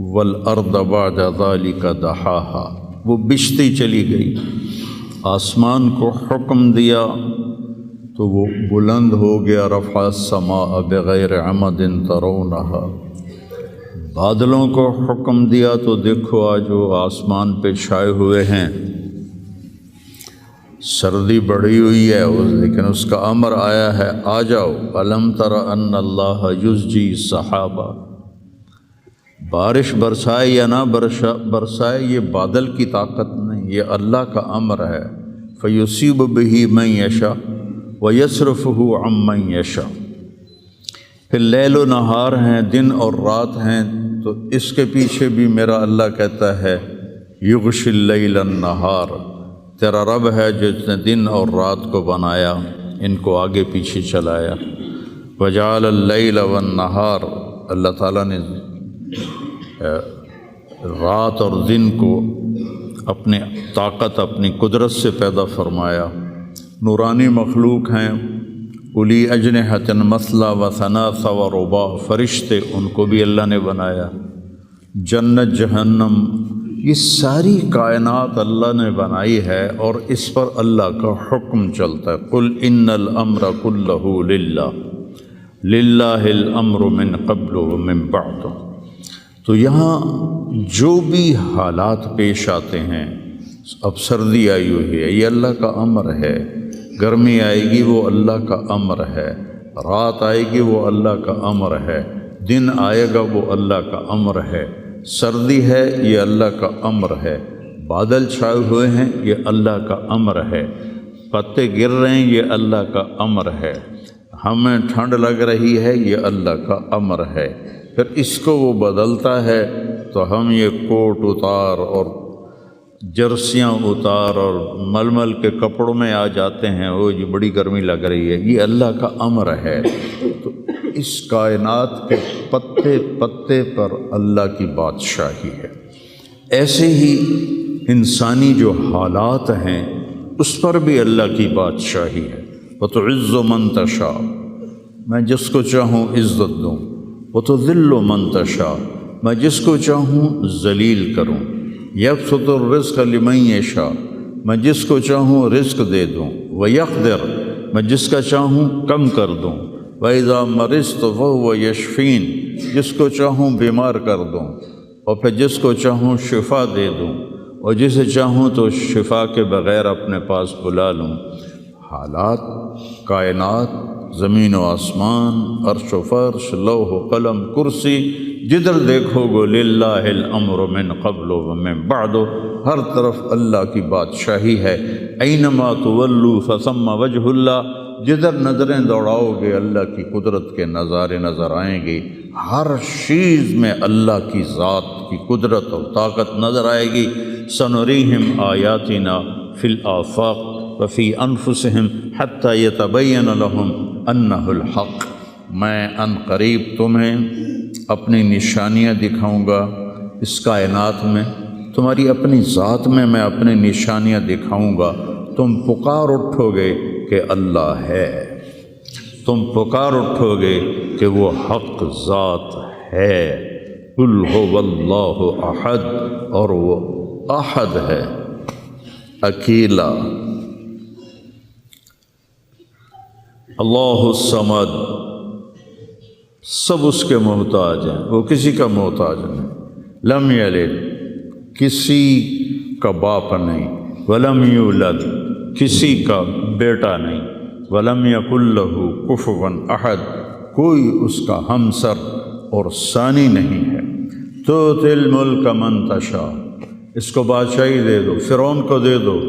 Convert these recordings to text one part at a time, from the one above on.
والارض بعد ذلك دحاها، وہ بچھتی چلی گئی۔ آسمان کو حکم دیا تو وہ بلند ہو گیا، رفع السماء بغیر عمد ترونها۔ بادلوں کو حکم دیا تو دیکھو آج وہ آسمان پہ چھائے ہوئے ہیں، سردی بڑھی ہوئی ہے لیکن اس کا امر آیا ہے آ جاؤ۔ الم تر ان اللہ یزجی سحابہ، بارش برسائے یا نہ برسائے یہ بادل کی طاقت نہیں، یہ اللہ کا امر ہے۔ فیصیب بہ من یشاء ویصرفہ عن من یشاء۔ پھر لیل و نہار ہیں، دن اور رات ہیں، تو اس کے پیچھے بھی میرا اللہ کہتا ہے یغشی اللیل النہار، تیرا رب ہے جس نے دن اور رات کو بنایا، ان کو آگے پیچھے چلایا۔ وجعل اللیل والنہار، اللہ تعالیٰ نے رات اور دن کو اپنے طاقت اپنی قدرت سے پیدا فرمایا۔ نورانی مخلوق ہیں، اولی اجنحۃ مثلا و ثلاث و رباع، فرشتے ان کو بھی اللہ نے بنایا۔ جنت جہنم، یہ ساری کائنات اللہ نے بنائی ہے اور اس پر اللہ کا حکم چلتا ہے۔ قل ان الامر کلہ للہ، للہ الامر من قبل ومن بعد۔ تو یہاں جو بھی حالات پیش آتے ہیں، اب سردی آئی ہوئی ہے یہ اللہ کا امر ہے، گرمی آئے گی وہ اللہ کا امر ہے، رات آئے گی وہ اللہ کا امر ہے، دن آئے گا وہ اللہ کا امر ہے، سردی ہے یہ اللہ کا امر ہے، بادل چھائے ہوئے ہیں یہ اللہ کا امر ہے، پتے گر رہے ہیں یہ اللہ کا امر ہے، ہمیں ٹھنڈ لگ رہی ہے یہ اللہ کا امر ہے۔ پھر اس کو وہ بدلتا ہے تو ہم یہ کوٹ اتار اور جرسیاں اتار اور ململ کے کپڑوں میں آ جاتے ہیں، وہ یہ بڑی گرمی لگ رہی ہے، یہ اللہ کا امر ہے۔ تو اس کائنات کے پتے پتے پر اللہ کی بادشاہی ہے۔ ایسے ہی انسانی جو حالات ہیں اس پر بھی اللہ کی بادشاہی ہے۔ وَتُعِزُّ مَن تَشَاءُ، میں جس کو چاہوں عزت دوں، وَتُذِلُّ مَن تَشَاءُ، میں جس کو چاہوں ذلیل کروں، یبسط الرزق لمن یشاء، میں جس کو چاہوں رزق دے دوں، ویقدر، میں جس کا چاہوں کم کر دوں، وَإِذَا مَرِضْتُ فَهُوَ یشفین، جس کو چاہوں بیمار کر دوں، اور پھر جس کو چاہوں شفا دے دوں، اور جسے چاہوں تو شفا کے بغیر اپنے پاس بلا لوں۔ حالات، کائنات، زمین و آسمان، عرش و فرش، لوح و قلم، کرسی، جدھر دیکھو گو للہ الامر من قبل ومن بعد، ہر طرف اللہ کی بادشاہی ہے۔ اینما تولوا فثم وجہ اللہ، جدھر نظریں دوڑاؤ گے اللہ کی قدرت کے نظارے نظر آئیں گے، ہر چیز میں اللہ کی ذات کی قدرت اور طاقت نظر آئے گی۔ سنریہم آیاتنا فی الآفاق وفی انفسہم حتی یتبین لہم انہ الحق، میں ان قریب تمہیں اپنی نشانیاں دکھاؤں گا اس کائنات میں، تمہاری اپنی ذات میں میں اپنی نشانیاں دکھاؤں گا، تم پکار اٹھو گے کہ اللہ ہے، تم پکار اٹھو گے کہ وہ حق ذات ہے۔ قل هو اللہ احد، اور وہ احد ہے، اکیلا۔ اللہ الصمد، سب اس کے محتاج ہیں، وہ کسی کا محتاج نہیں۔ لم یلد، کسی کا باپ نہیں، ولم یولد، کسی کا بیٹا نہیں، ولم یکن لہ کفوا احد، کوئی اس کا ہمسر اور ثانی نہیں ہے۔ تؤتی الملک من تشاء، اس کو بادشاہی دے دو، فرعون کو دے دو،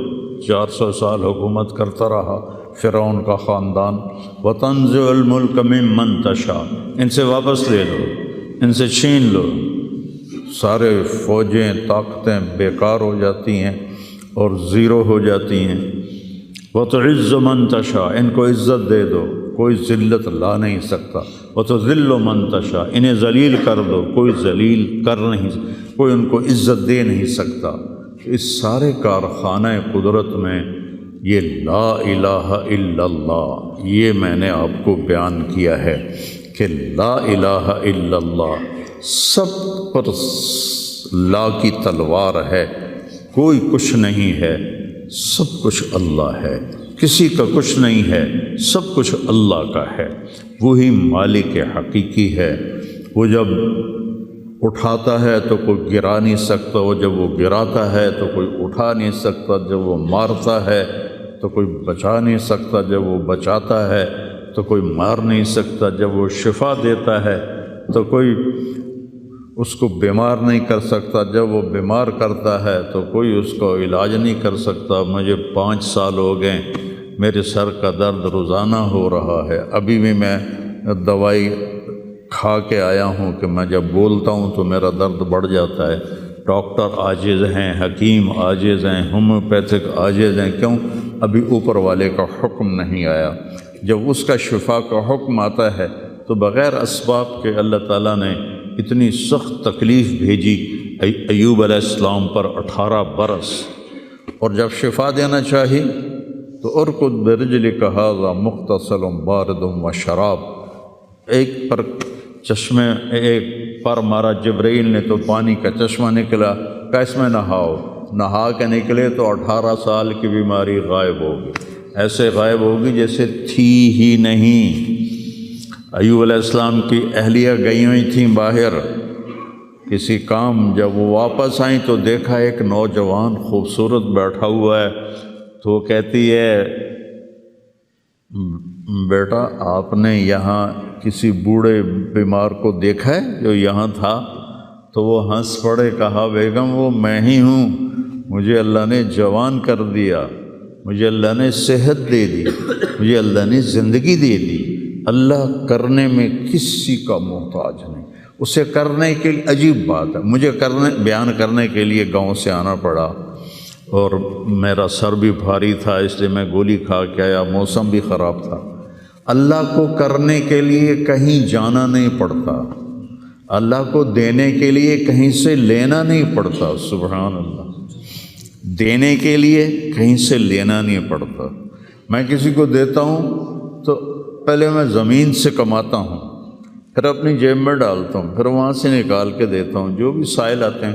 400 سال حکومت کرتا رہا فرعون کا خاندان۔ وتنزع الملک ممن تشاء، ان سے واپس لے لو، ان سے چھین لو، سارے فوجیں طاقتیں بیکار ہو جاتی ہیں اور زیرو ہو جاتی ہیں۔ وتعز من تشاء، ان کو عزت دے دو، کوئی ذلت لا نہیں سکتا۔ وتذل من تشاء، انہیں ذلیل کر دو، کوئی ذلیل کر نہیں، کوئی ان کو عزت دے نہیں سکتا۔ اس سارے کارخانہ قدرت میں یہ لا الہ الا اللہ، یہ میں نے آپ کو بیان کیا ہے کہ لا الہ الا اللہ سب پر لا کی تلوار ہے، کوئی کچھ نہیں ہے، سب کچھ اللہ ہے، کسی کا کچھ نہیں ہے، سب کچھ اللہ کا ہے، وہی مالک حقیقی ہے۔ وہ جب اٹھاتا ہے تو کوئی گرا نہیں سکتا، وہ جب وہ گراتا ہے تو کوئی اٹھا نہیں سکتا، جب وہ مارتا ہے تو کوئی بچا نہیں سکتا، جب وہ بچاتا ہے تو کوئی مار نہیں سکتا، جب وہ شفا دیتا ہے تو کوئی اس کو بیمار نہیں کر سکتا، جب وہ بیمار کرتا ہے تو کوئی اس کو علاج نہیں کر سکتا۔ مجھے 5 سال ہو گئے، میرے سر کا درد روزانہ ہو رہا ہے، ابھی بھی میں دوائی کھا کے آیا ہوں کہ میں جب بولتا ہوں تو میرا درد بڑھ جاتا ہے۔ ڈاکٹر عاجز ہیں، حکیم عاجز ہیں، ہومیوپیتھک عاجز ہیں، کیوں؟ ابھی اوپر والے کا حکم نہیں آیا۔ جب اس کا شفا کا حکم آتا ہے تو بغیر اسباب کے اللہ تعالیٰ نے اتنی سخت تکلیف بھیجی ایوب علیہ السلام پر 18 برس، اور جب شفا دینا چاہی تو ارکض برجلک ھذا مغتسل بارد وشراب، ایک پر چشمے ایک پر مارا جبرائیل نے تو پانی کا چشمہ نکلا، کہ اس میں نہاؤ، نہا کے نکلے تو 18 سال کی بیماری غائب ہوگی، ایسے غائب ہوگی جیسے تھی ہی نہیں۔ ایوب علیہ السلام کی اہلیہ گئی ہوئی تھیں باہر کسی کام، جب وہ واپس آئیں تو دیکھا ایک نوجوان خوبصورت بیٹھا ہوا ہے، تو وہ کہتی ہے بیٹا آپ نے یہاں کسی بوڑھے بیمار کو دیکھا ہے جو یہاں تھا؟ تو وہ ہنس پڑے، کہا بیگم وہ میں ہی ہوں، مجھے اللہ نے جوان کر دیا، مجھے اللہ نے صحت دے دی، مجھے اللہ نے زندگی دے دی۔ اللہ کرنے میں کسی کا محتاج نہیں، اسے کرنے کے لیے عجیب بات ہے، مجھے بیان کرنے کے لیے گاؤں سے آنا پڑا اور میرا سر بھی بھاری تھا، اس لیے میں گولی کھا کے آیا، موسم بھی خراب تھا۔ اللہ کو کرنے کے لیے کہیں جانا نہیں پڑتا، اللہ کو دینے کے لیے کہیں سے لینا نہیں پڑتا، سبحان اللہ، دینے کے لیے کہیں سے لینا نہیں پڑتا۔ میں کسی کو دیتا ہوں تو پہلے میں زمین سے کماتا ہوں، پھر اپنی جیب میں ڈالتا ہوں، پھر وہاں سے نکال کے دیتا ہوں، جو بھی سائل آتے ہیں۔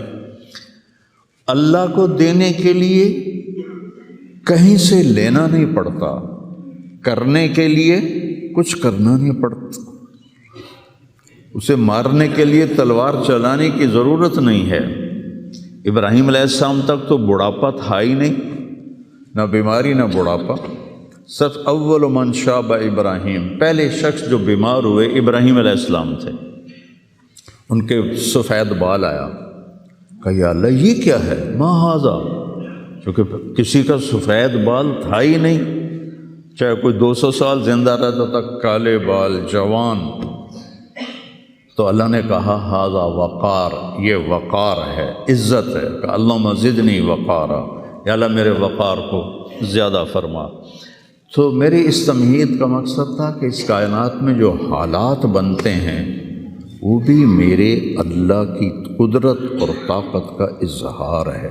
اللہ کو دینے کے لیے کہیں سے لینا نہیں پڑتا، کرنے کے لیے کچھ کرنا نہیں پڑتا، اسے مارنے کے لیے تلوار چلانے کی ضرورت نہیں ہے۔ ابراہیم علیہ السلام تک تو بڑھاپا تھا ہی نہیں، نہ بیماری نہ بڑھاپا۔ سب اول من شاب ابراہیم، پہلے شخص جو بیمار ہوئے ابراہیم علیہ السلام تھے، ان کے سفید بال آیا، کہا یا اللہ یہ کیا ہے، ما ھذا، کیونکہ کسی کا سفید بال تھا ہی نہیں، چاہے کوئی 200 سال زندہ رہتا تھا، کالے بال جوان۔ تو اللہ نے کہا ھذا وقار، یہ وقار ہے، عزت ہے، کہ اللہم زدنی وقارا، یا اللہ میرے وقار کو زیادہ فرما۔ تو میری اس تمہید کا مقصد تھا کہ اس کائنات میں جو حالات بنتے ہیں وہ بھی میرے اللہ کی قدرت اور طاقت کا اظہار ہے۔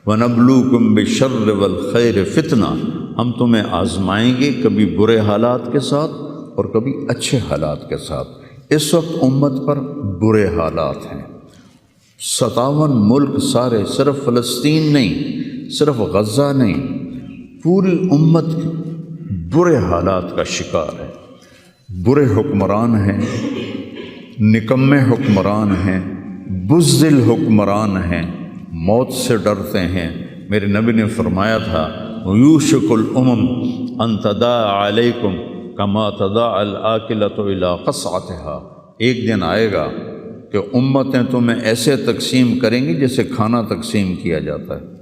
وَنَبْلُوكُمْ بِالشَّرِّ وَالْخَيْرِ فِتْنَةً، ہم تمہیں آزمائیں گے کبھی برے حالات کے ساتھ اور کبھی اچھے حالات کے ساتھ۔ اس وقت امت پر برے حالات ہیں، 57 ملک سارے، صرف فلسطین نہیں، صرف غزہ نہیں، پوری امت برے حالات کا شکار ہے۔ برے حکمران ہیں، نکمے حکمران ہیں، بزدل حکمران ہیں، موت سے ڈرتے ہیں۔ میرے نبی نے فرمایا تھا یوشک الامم ان تداعی علیکم کما تداعی الآکلۃ الی قصعتها، ایک دن آئے گا کہ امتیں تمہیں ایسے تقسیم کریں گی جیسے کھانا تقسیم کیا جاتا ہے۔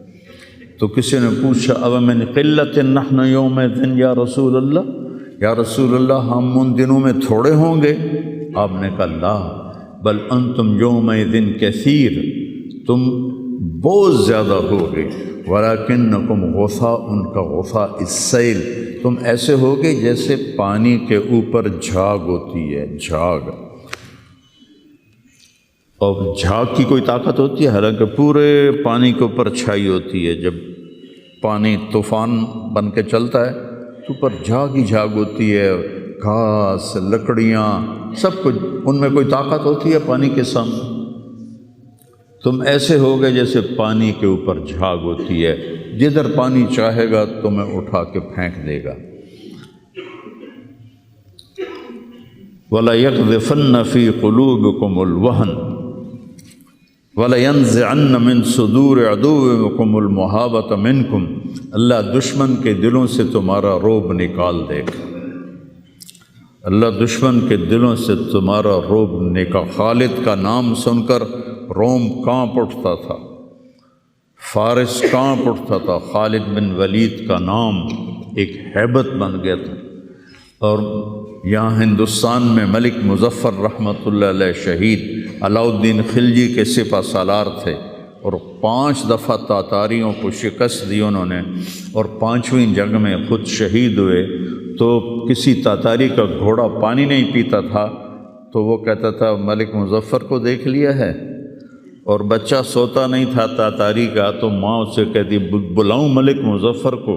تو کسی نے پوچھا اب من قلت نحن یومئذ یا رسول اللہ، یا رسول اللہ ہم ان دنوں میں تھوڑے ہوں گے؟ آپ نے کہا لا بل انتم یومئذ کثیر، تم بہت زیادہ ہوگے، ولکنکم غثاء کا غثاء السیل، تم ایسے ہوگے جیسے پانی کے اوپر جھاگ ہوتی ہے، جھاگ۔ اور جھاگ کی کوئی طاقت ہوتی ہے؟ حالانکہ پورے پانی کے اوپر چھائی ہوتی ہے، جب پانی طوفان بن کے چلتا ہے تو اوپر جھاگ ہی جھاگ ہوتی ہے، گھاس، لکڑیاں، سب کچھ، ان میں کوئی طاقت ہوتی ہے پانی کے سامنے؟ تم ایسے ہوگے جیسے پانی کے اوپر جھاگ ہوتی ہے، جدھر پانی چاہے گا تمہیں اٹھا کے پھینک دے گا۔ وَلَيَقْذِفَنَّ فِي قُلُوبِكُمُ الْوَهْنَ وَلَيَنزِعَنَّ مِن صُدُورِ عَدُوِّكُمُ الْمُهَابَةَ مِنكُمْ، اللہ دشمن کے دلوں سے تمہارا رعب نکال دے گا، اللہ دشمن کے دلوں سے تمہارا رعب نکال۔ خالد کا نام سن کر روم کانپ اٹھتا تھا، فارس کانپ اٹھتا تھا، خالد بن ولید کا نام ایک ہیبت بن گیا تھا۔ اور یہاں ہندوستان میں ملک مظفر رحمۃ اللہ علیہ شہید علاؤ الدین خلجی کے سپہ سالار تھے، اور 5 دفعہ تاتاریوں کو شکست دی انہوں نے، اور 5ویں جنگ میں خود شہید ہوئے۔ تو کسی تاتاری کا گھوڑا پانی نہیں پیتا تھا تو وہ کہتا تھا ملک مظفر کو دیکھ لیا ہے، اور بچہ سوتا نہیں تھا تاتاری کا، تو ماں اس سے کہتی بلاؤں ملک مظفر کو،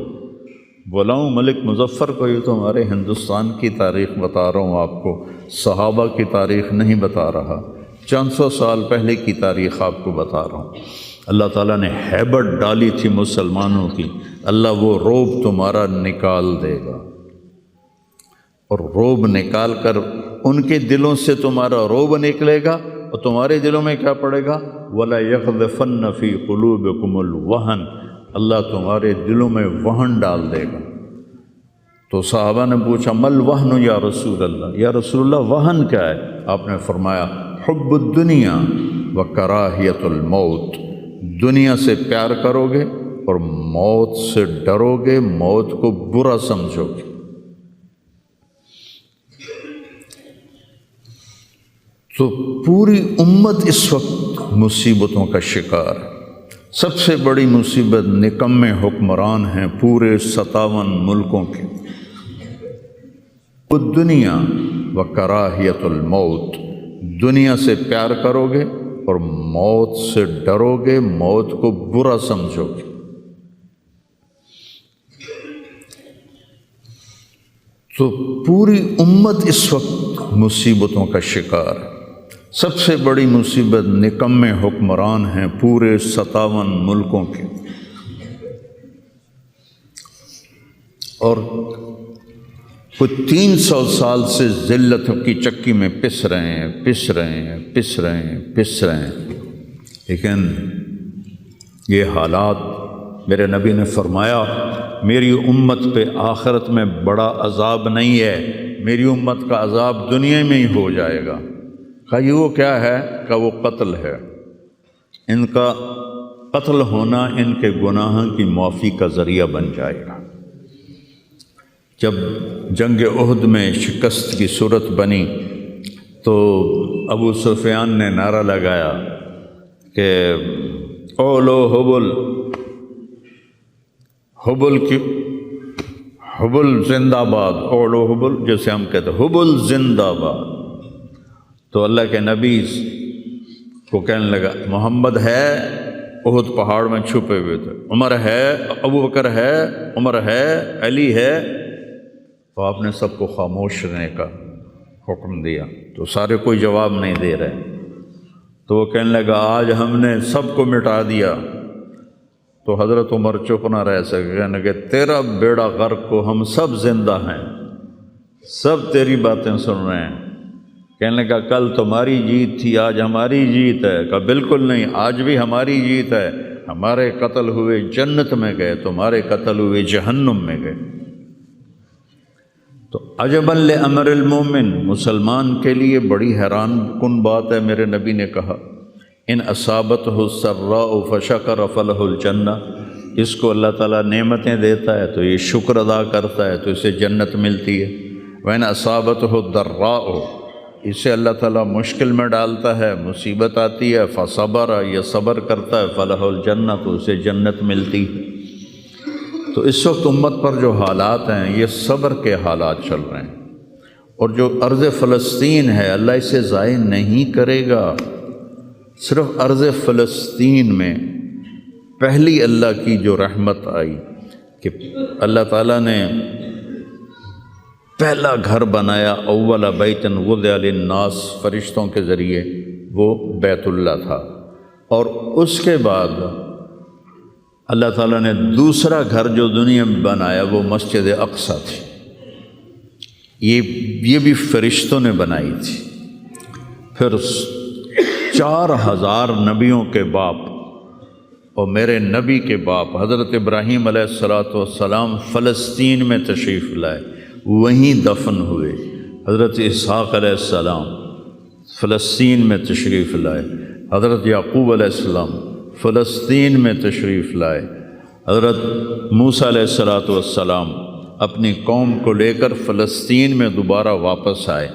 بلاؤں ملک مظفر کو۔ یہ تو ہمارے ہندوستان کی تاریخ بتا رہا ہوں آپ کو، صحابہ کی تاریخ نہیں بتا رہا، چند سو سال پہلے کی تاریخ آپ کو بتا رہا ہوں۔ اللہ تعالیٰ نے ہیبت ڈالی تھی مسلمانوں کی، اللہ وہ رعب تمہارا نکال دے گا، اور رعب نکال کر ان کے دلوں سے تمہارا رعب نکلے گا، اور تمہارے دلوں میں کیا پڑے گا؟ وَلَا يَقْذِفَنَّ فِي قُلُوبِكُمُ الْوَهْنَ، اللہ تمہارے دلوں میں وہن ڈال دے گا۔ تو صحابہ نے پوچھا مل وہن یا رسول اللہ، یا رسول اللہ وہن کیا ہے؟ آپ نے فرمایا حب الدنیا و کراہیت الموت، دنیا سے پیار کرو گے اور موت سے ڈرو گے، موت کو برا سمجھو گے۔ تو پوری امت اس وقت مصیبتوں کا شکار ہے۔ سب سے بڑی مصیبت نکمے حکمران ہیں پورے 57 ملکوں کے۔ دنیا و کراہیت الموت، دنیا سے پیار کرو گے اور موت سے ڈرو گے، موت کو برا سمجھو گے۔ تو پوری امت اس وقت مصیبتوں کا شکار ہے۔ سب سے بڑی مصیبت نکمے حکمران ہیں پورے 57 ملکوں کے، اور کچھ 300 سال سے ذلت کی چکی میں پس رہے ہیں، لیکن یہ حالات، میرے نبی نے فرمایا میری امت پہ آخرت میں بڑا عذاب نہیں ہے، میری امت کا عذاب دنیا میں ہی ہو جائے گا۔ کہا یہ وہ کیا ہے؟ کہ وہ قتل ہے، ان کا قتل ہونا ان کے گناہوں کی معافی کا ذریعہ بن جائے گا۔ جب جنگ احد میں شکست کی صورت بنی تو ابو سفیان نے نعرہ لگایا کہ اولو حبل زندہ باد، اولو حبل، جیسے ہم کہتے ہیں حبل زندہ باد۔ تو اللہ کے نبی کو کہنے لگا محمد ہے، احد پہاڑ میں چھپے ہوئے تھے، عمر ہے، ابو بکر ہے، عمر ہے، علی ہے، تو آپ نے سب کو خاموش رہنے کا حکم دیا، تو سارے کوئی جواب نہیں دے رہے۔ تو وہ کہنے لگا آج ہم نے سب کو مٹا دیا۔ تو حضرت عمر چپ نہ رہ سکے، کہنے لگے تیرا بیڑا غرق کو ہم سب زندہ ہیں، سب تیری باتیں سن رہے ہیں۔ کہنے لگا کل تمہاری جیت تھی، آج ہماری جیت ہے۔ کہا بالکل نہیں، آج بھی ہماری جیت ہے، ہمارے قتل ہوئے جنت میں گئے، تمہارے قتل ہوئے جہنم میں گئے۔ تو عجبا لامر المومن، مسلمان کے لیے بڑی حیران کن بات ہے، میرے نبی نے کہا ان اصابتہ السراء فشکر فلہ الجنہ، اس کو اللہ تعالیٰ نعمتیں دیتا ہے تو یہ شکر ادا کرتا ہے تو اسے جنت ملتی ہے۔ وَإِنْ أَصَابَتْهُ الضَّرَّاءُ، اسے اللہ تعالیٰ مشکل میں ڈالتا ہے، مصیبت آتی ہے، فصبر، یہ صبر کرتا ہے، فلہ الجنہ، تو اسے جنت ملتی ہے۔ تو اس وقت امت پر جو حالات ہیں یہ صبر کے حالات چل رہے ہیں، اور جو ارض فلسطین ہے اللہ اسے ضائع نہیں کرے گا۔ صرف ارض فلسطین میں پہلی اللہ کی جو رحمت آئی کہ اللہ تعالیٰ نے پہلا گھر بنایا، اول بیت وضع للناس، فرشتوں کے ذریعے، وہ بیت اللہ تھا۔ اور اس کے بعد اللہ تعالیٰ نے دوسرا گھر جو دنیا میں بنایا وہ مسجد اقصیٰ تھی، یہ بھی فرشتوں نے بنائی تھی۔ پھر 4000 نبیوں کے باپ اور میرے نبی کے باپ حضرت ابراہیم علیہ السلام فلسطین میں تشریف لائے، وہیں دفن ہوئے۔ حضرت اسحاق علیہ السلام فلسطین میں تشریف لائے، حضرت یعقوب علیہ السلام فلسطین میں تشریف لائے، حضرت موسیٰ علیہ السلام اپنی قوم کو لے کر فلسطین میں دوبارہ واپس آئے،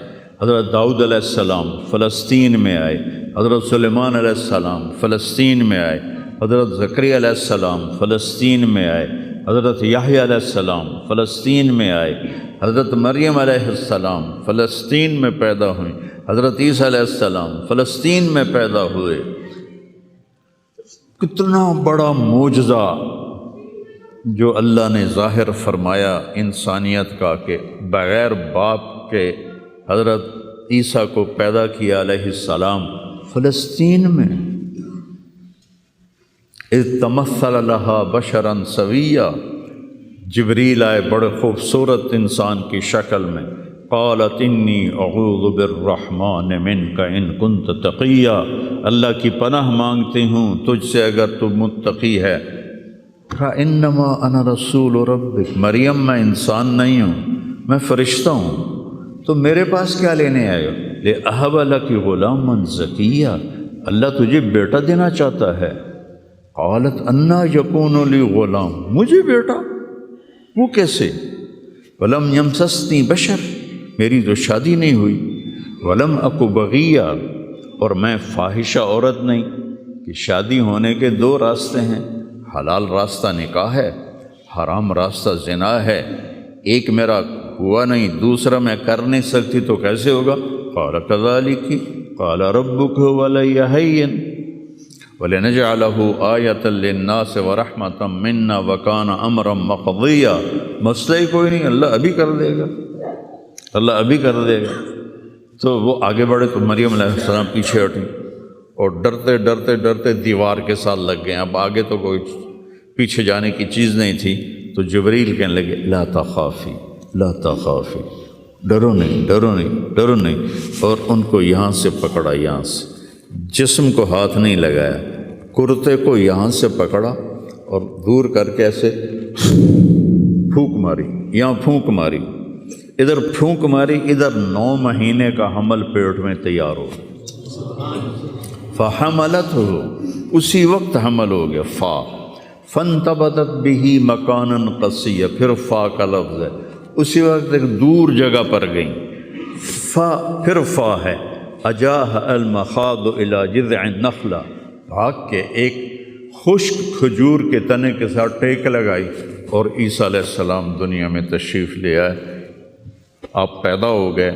حضرت داؤد علیہ السلام فلسطین میں آئے، حضرت سلیمان علیہ السلام فلسطین میں آئے، حضرت زکریا علیہ السلام فلسطین میں آئے، حضرت یحییٰ علیہ السلام فلسطین میں آئے، حضرت مریم علیہ السلام فلسطین میں پیدا ہوئیں، حضرت عیسیٰ علیہ السلام فلسطین میں پیدا ہوئے۔ کتنا بڑا معجزہ جو اللہ نے ظاہر فرمایا انسانیت کا کہ بغیر باپ کے حضرت عیسیٰ کو پیدا کیا علیہ السلام فلسطین میں۔ اذ تمثل لها بشرا سویا، جبریل آئے بڑے خوبصورت انسان کی شکل میں، قالت انی اعوذ بالرحمن منک ان کنت تقیا، اللہ کی پناہ مانگتی ہوں تجھ سے اگر تو متقی ہے۔ انما انا رسول ربک، مریم میں انسان نہیں ہوں، میں فرشتہ ہوں، تو میرے پاس کیا لینے آئے ہو؟ لأہب لک غلاما زکیا، اللہ تجھے بیٹا دینا چاہتا ہے۔ قالت انا یکون لی غلام، مجھے بیٹا؟ وہ کیسے؟ ولم یمسسنی بشر، میری تو شادی نہیں ہوئی، ولم اک بغیہ، اور میں فاحشہ عورت نہیں۔ کہ شادی ہونے کے دو راستے ہیں، حلال راستہ نکاح ہے، حرام راستہ زنا ہے۔ ایک میرا ہوا نہیں، دوسرا میں کر نہیں سکتی، تو کیسے ہوگا؟ قال کذالک قال ربک ولی ہین وَلِنَجْعَلَهُ آیَةً لِلنَّاسِ وَرَحْمَةً مِنَّا وَكَانَ أَمْرًا مَقْضِيًّا، مسئلہ ہی کوئی نہیں، اللہ ابھی کر دے گا، اللہ ابھی کر دے گا۔ تو وہ آگے بڑھے تو مریم علیہ السلام پیچھے ہٹیں اور ڈرتے ڈرتے ڈرتے دیوار کے ساتھ لگ گئے۔ اب آگے تو کوئی پیچھے جانے کی چیز نہیں تھی، تو جبریل کہنے لگے لا تخافی لا تخافی، ڈرو نہیں ڈرو نہیں ڈرو نہیں، اور ان کو یہاں سے پکڑا، یہاں سے، جسم کو ہاتھ نہیں لگایا، کرتے کو یہاں سے پکڑا اور دور کر کے ایسے پھونک ماری، یہاں پھونک ماری، ادھر پھونک ماری، ادھر 9 مہینے کا حمل پیٹ میں تیار ہو، فحملتہ، اسی وقت حمل ہو گیا، فانتبذت بہ مکانا قصیا، پھر فا کا لفظ ہے، اسی وقت ایک دور جگہ پر گئیں، پھر فا ہے، اجاہ المخاض الی جذع النخلہ، بھاگ کے ایک خشک کھجور کے تنے کے ساتھ ٹیک لگائی، اور عیسیٰ علیہ السلام دنیا میں تشریف لے آئے، آپ پیدا ہو گئے۔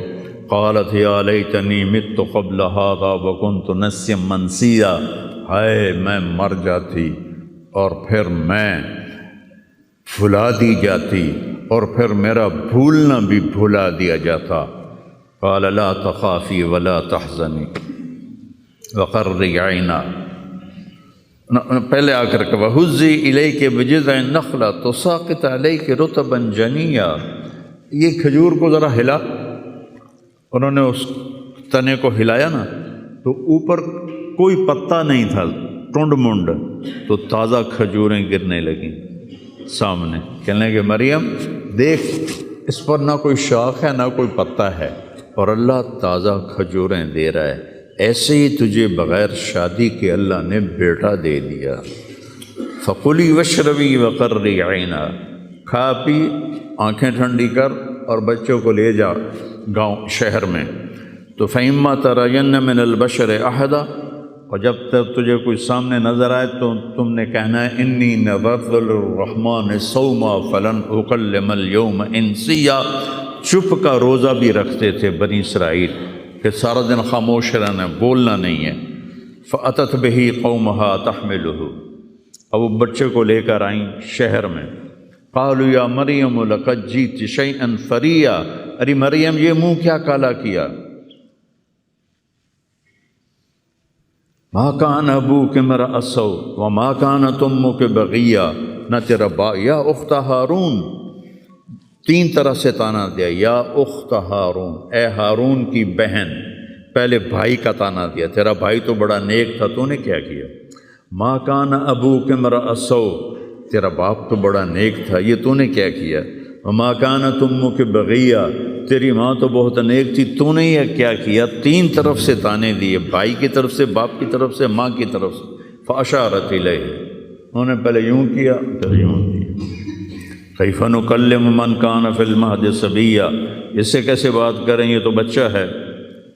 قالت یا لیتنی مت قبل ھذا وکنت نسیا منسیا، ہائے میں مر جاتی اور پھر میں بھلا دی جاتی، اور پھر میرا بھولنا بھی بھلا دیا جاتا۔ قال لا تخافی ولا تحزنی وقرری عینا، پہلے آ کر کہ وہزی الیک بجذع النخلہ تساقط علیک رطبا جنیا، یہ کھجور کو ذرا ہلا، انہوں نے اس تنے کو ہلایا نا، تو اوپر کوئی پتا نہیں تھا، ٹنڈ منڈ، تو تازہ کھجوریں گرنے لگیں سامنے، کہنے لگے مریم دیکھ، اس پر نہ کوئی شاخ ہے نہ کوئی پتا ہے، اور اللہ تازہ کھجوریں دے رہا ہے، ایسے ہی تجھے بغیر شادی کے اللہ نے بیٹا دے دیا۔ فَقُلِي وَاشْرَبِي وَقَرِّي عَيْنًا، کھا پی، آنکھیں ٹھنڈی کر، اور بچوں کو لے جا گاؤں شہر میں۔ تو فَإِمَّا تَرَيَنَّ مِنَ الْبَشَرِ أَحَدًا، اور جب تک تجھے کوئی سامنے نظر آئے تو تم نے کہنا ہے انی نذرت للرحمن صوما فلن اکلم اليوم انسیا، چپ کا روزہ بھی رکھتے تھے بنی اسرائیل کہ سارا دن خاموش رہنا، بولنا نہیں ہے۔ فأتت بہ قومہا تحملہ، اب وہ بچے کو لے کر آئیں شہر میں۔ قالوا یا مریم لقد جئت شیئا فریا، ارے مریم یہ منہ کیا کالا کیا؟ ما کان ابوک امرأ سوء وما کانت امک بغیہ، نہ تیرا یا اخت ہارون، 3 طرح سے طعنہ دیا، یا اخت ہارون، اے ہارون کی بہن، پہلے بھائی کا طعنہ دیا، تیرا بھائی تو بڑا نیک تھا، تو نے کیا کیا؟ ما کان ابوک امرأ سوء، تیرا باپ تو بڑا نیک تھا، یہ تو نے کیا کیا؟ وما کانت امک بغیہ، تیری ماں تو بہت نیک تھی، تو نے یہ کیا کیا؟ 3 طرف سے طعنے دیے، بھائی کی طرف سے، باپ کی طرف سے، ماں کی طرف سے۔ فاشارت الیہ، انہوں نے پہلے یوں کیا پھر یوں کیا۔ کیف نکلم من کان فی المہد صبیہ، اس سے کیسے بات کریں، یہ تو بچہ ہے۔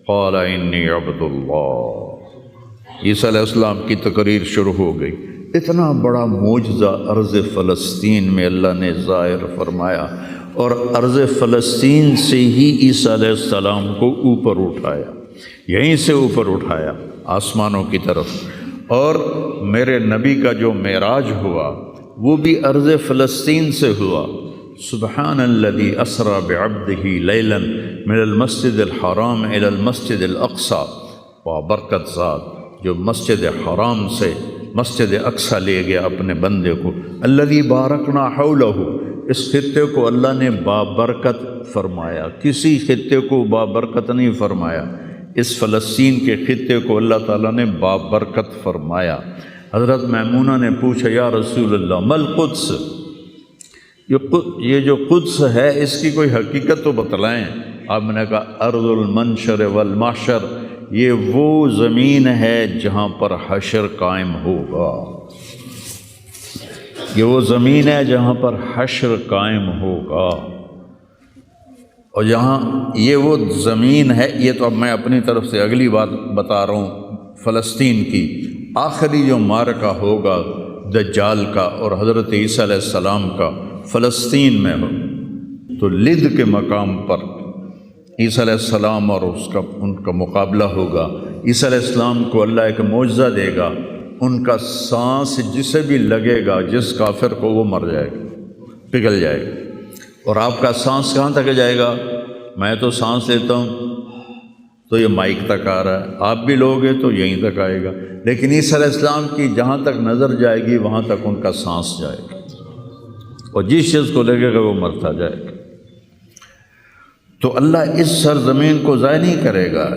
قال انی عبد اللہ، عیسیٰ علیہ السلام کی تقریر شروع ہو گئی۔ اتنا بڑا معجزہ ارض فلسطین میں اللہ نے ظاہر فرمایا، اور ارض فلسطین سے ہی عیسیٰ علیہ السلام کو اوپر اٹھایا، یہیں سے اوپر اٹھایا آسمانوں کی طرف۔ اور میرے نبی کا جو معراج ہوا وہ بھی ارض فلسطین سے ہوا۔ سبحان الذی اسری بعبدہ لیلا من المسجد الحرام الی المسجد الاقصی، بابرکت ذات جو مسجد حرام سے مسجد اقصی لے گیا اپنے بندے کو۔ الذی بارکنا حولہ، اس خطے کو اللہ نے بابرکت فرمایا، کسی خطے کو بابرکت نہیں فرمایا، اس فلسطین کے خطے کو اللہ تعالیٰ نے بابرکت فرمایا۔ حضرت میمونہ نے پوچھا یا رسول اللہ مل قدس، یہ جو قدس ہے اس کی کوئی حقیقت تو بتلائیں۔ آپ نے کہا ارض المنشر والمحشر، یہ وہ زمین ہے جہاں پر حشر قائم ہوگا، یہ وہ زمین ہے جہاں پر حشر قائم ہوگا۔ اور جہاں یہ وہ زمین ہے، یہ تو اب میں اپنی طرف سے اگلی بات بتا رہا ہوں، فلسطین کی آخری جو معرکہ ہوگا دجال کا اور حضرت عیسیٰ علیہ السلام کا فلسطین میں ہو، تو لد کے مقام پر عیسیٰ علیہ السلام اور ان کا مقابلہ ہوگا۔ عیسیٰ علیہ السلام کو اللہ ایک معجزہ دے گا، ان کا سانس جسے بھی لگے گا، جس کافر کو، وہ مر جائے گا، پگھل جائے گا۔ اور آپ کا سانس کہاں تک جائے گا؟ میں تو سانس لیتا ہوں تو یہ مائک تک آ رہا ہے، آپ بھی لوگ ہیں تو یہیں تک آئے گا، لیکن عیسیٰ علیہ السلام کی جہاں تک نظر جائے گی وہاں تک ان کا سانس جائے گا، اور جس چیز کو لگے گا وہ مرتا جائے گا۔ تو اللہ اس سرزمین کو ضائع نہیں کرے گا۔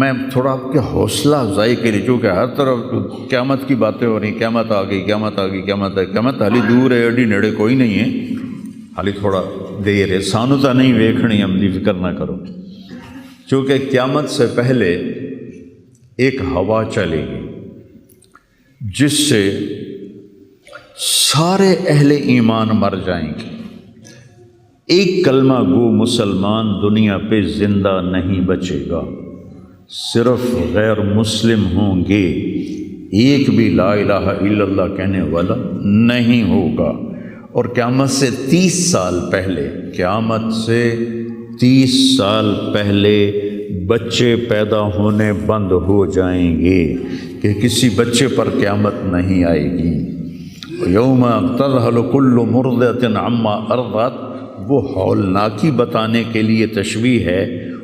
میں تھوڑا آپ کے حوصلہ افزائی کے لیے، چونکہ ہر طرف قیامت کی باتیں ہو رہی، قیامت آ گئی، قیامت آ گئی، قیامت ہے، قیامت حالی دور ہے، ایڈی نیڑے کوئی نہیں ہے، حالی تھوڑا دیر ہے، سانو تا نہیں ویکھنی، ہم دی فکر نہ کرو۔ چونکہ قیامت سے پہلے ایک ہوا چلے گی جس سے سارے اہل ایمان مر جائیں گے، ایک کلمہ گو مسلمان دنیا پہ زندہ نہیں بچے گا، صرف غیر مسلم ہوں گے، ایک بھی لا الہ الا اللہ کہنے والا نہیں ہوگا۔ اور قیامت سے 30 سال پہلے، قیامت سے 30 سال پہلے بچے پیدا ہونے بند ہو جائیں گے کہ کسی بچے پر قیامت نہیں آئے گی۔ یوم تذہل کل مرضعۃ عما ارضعت، وہ ہولناکی بتانے کے لیے تشبیہ ہے،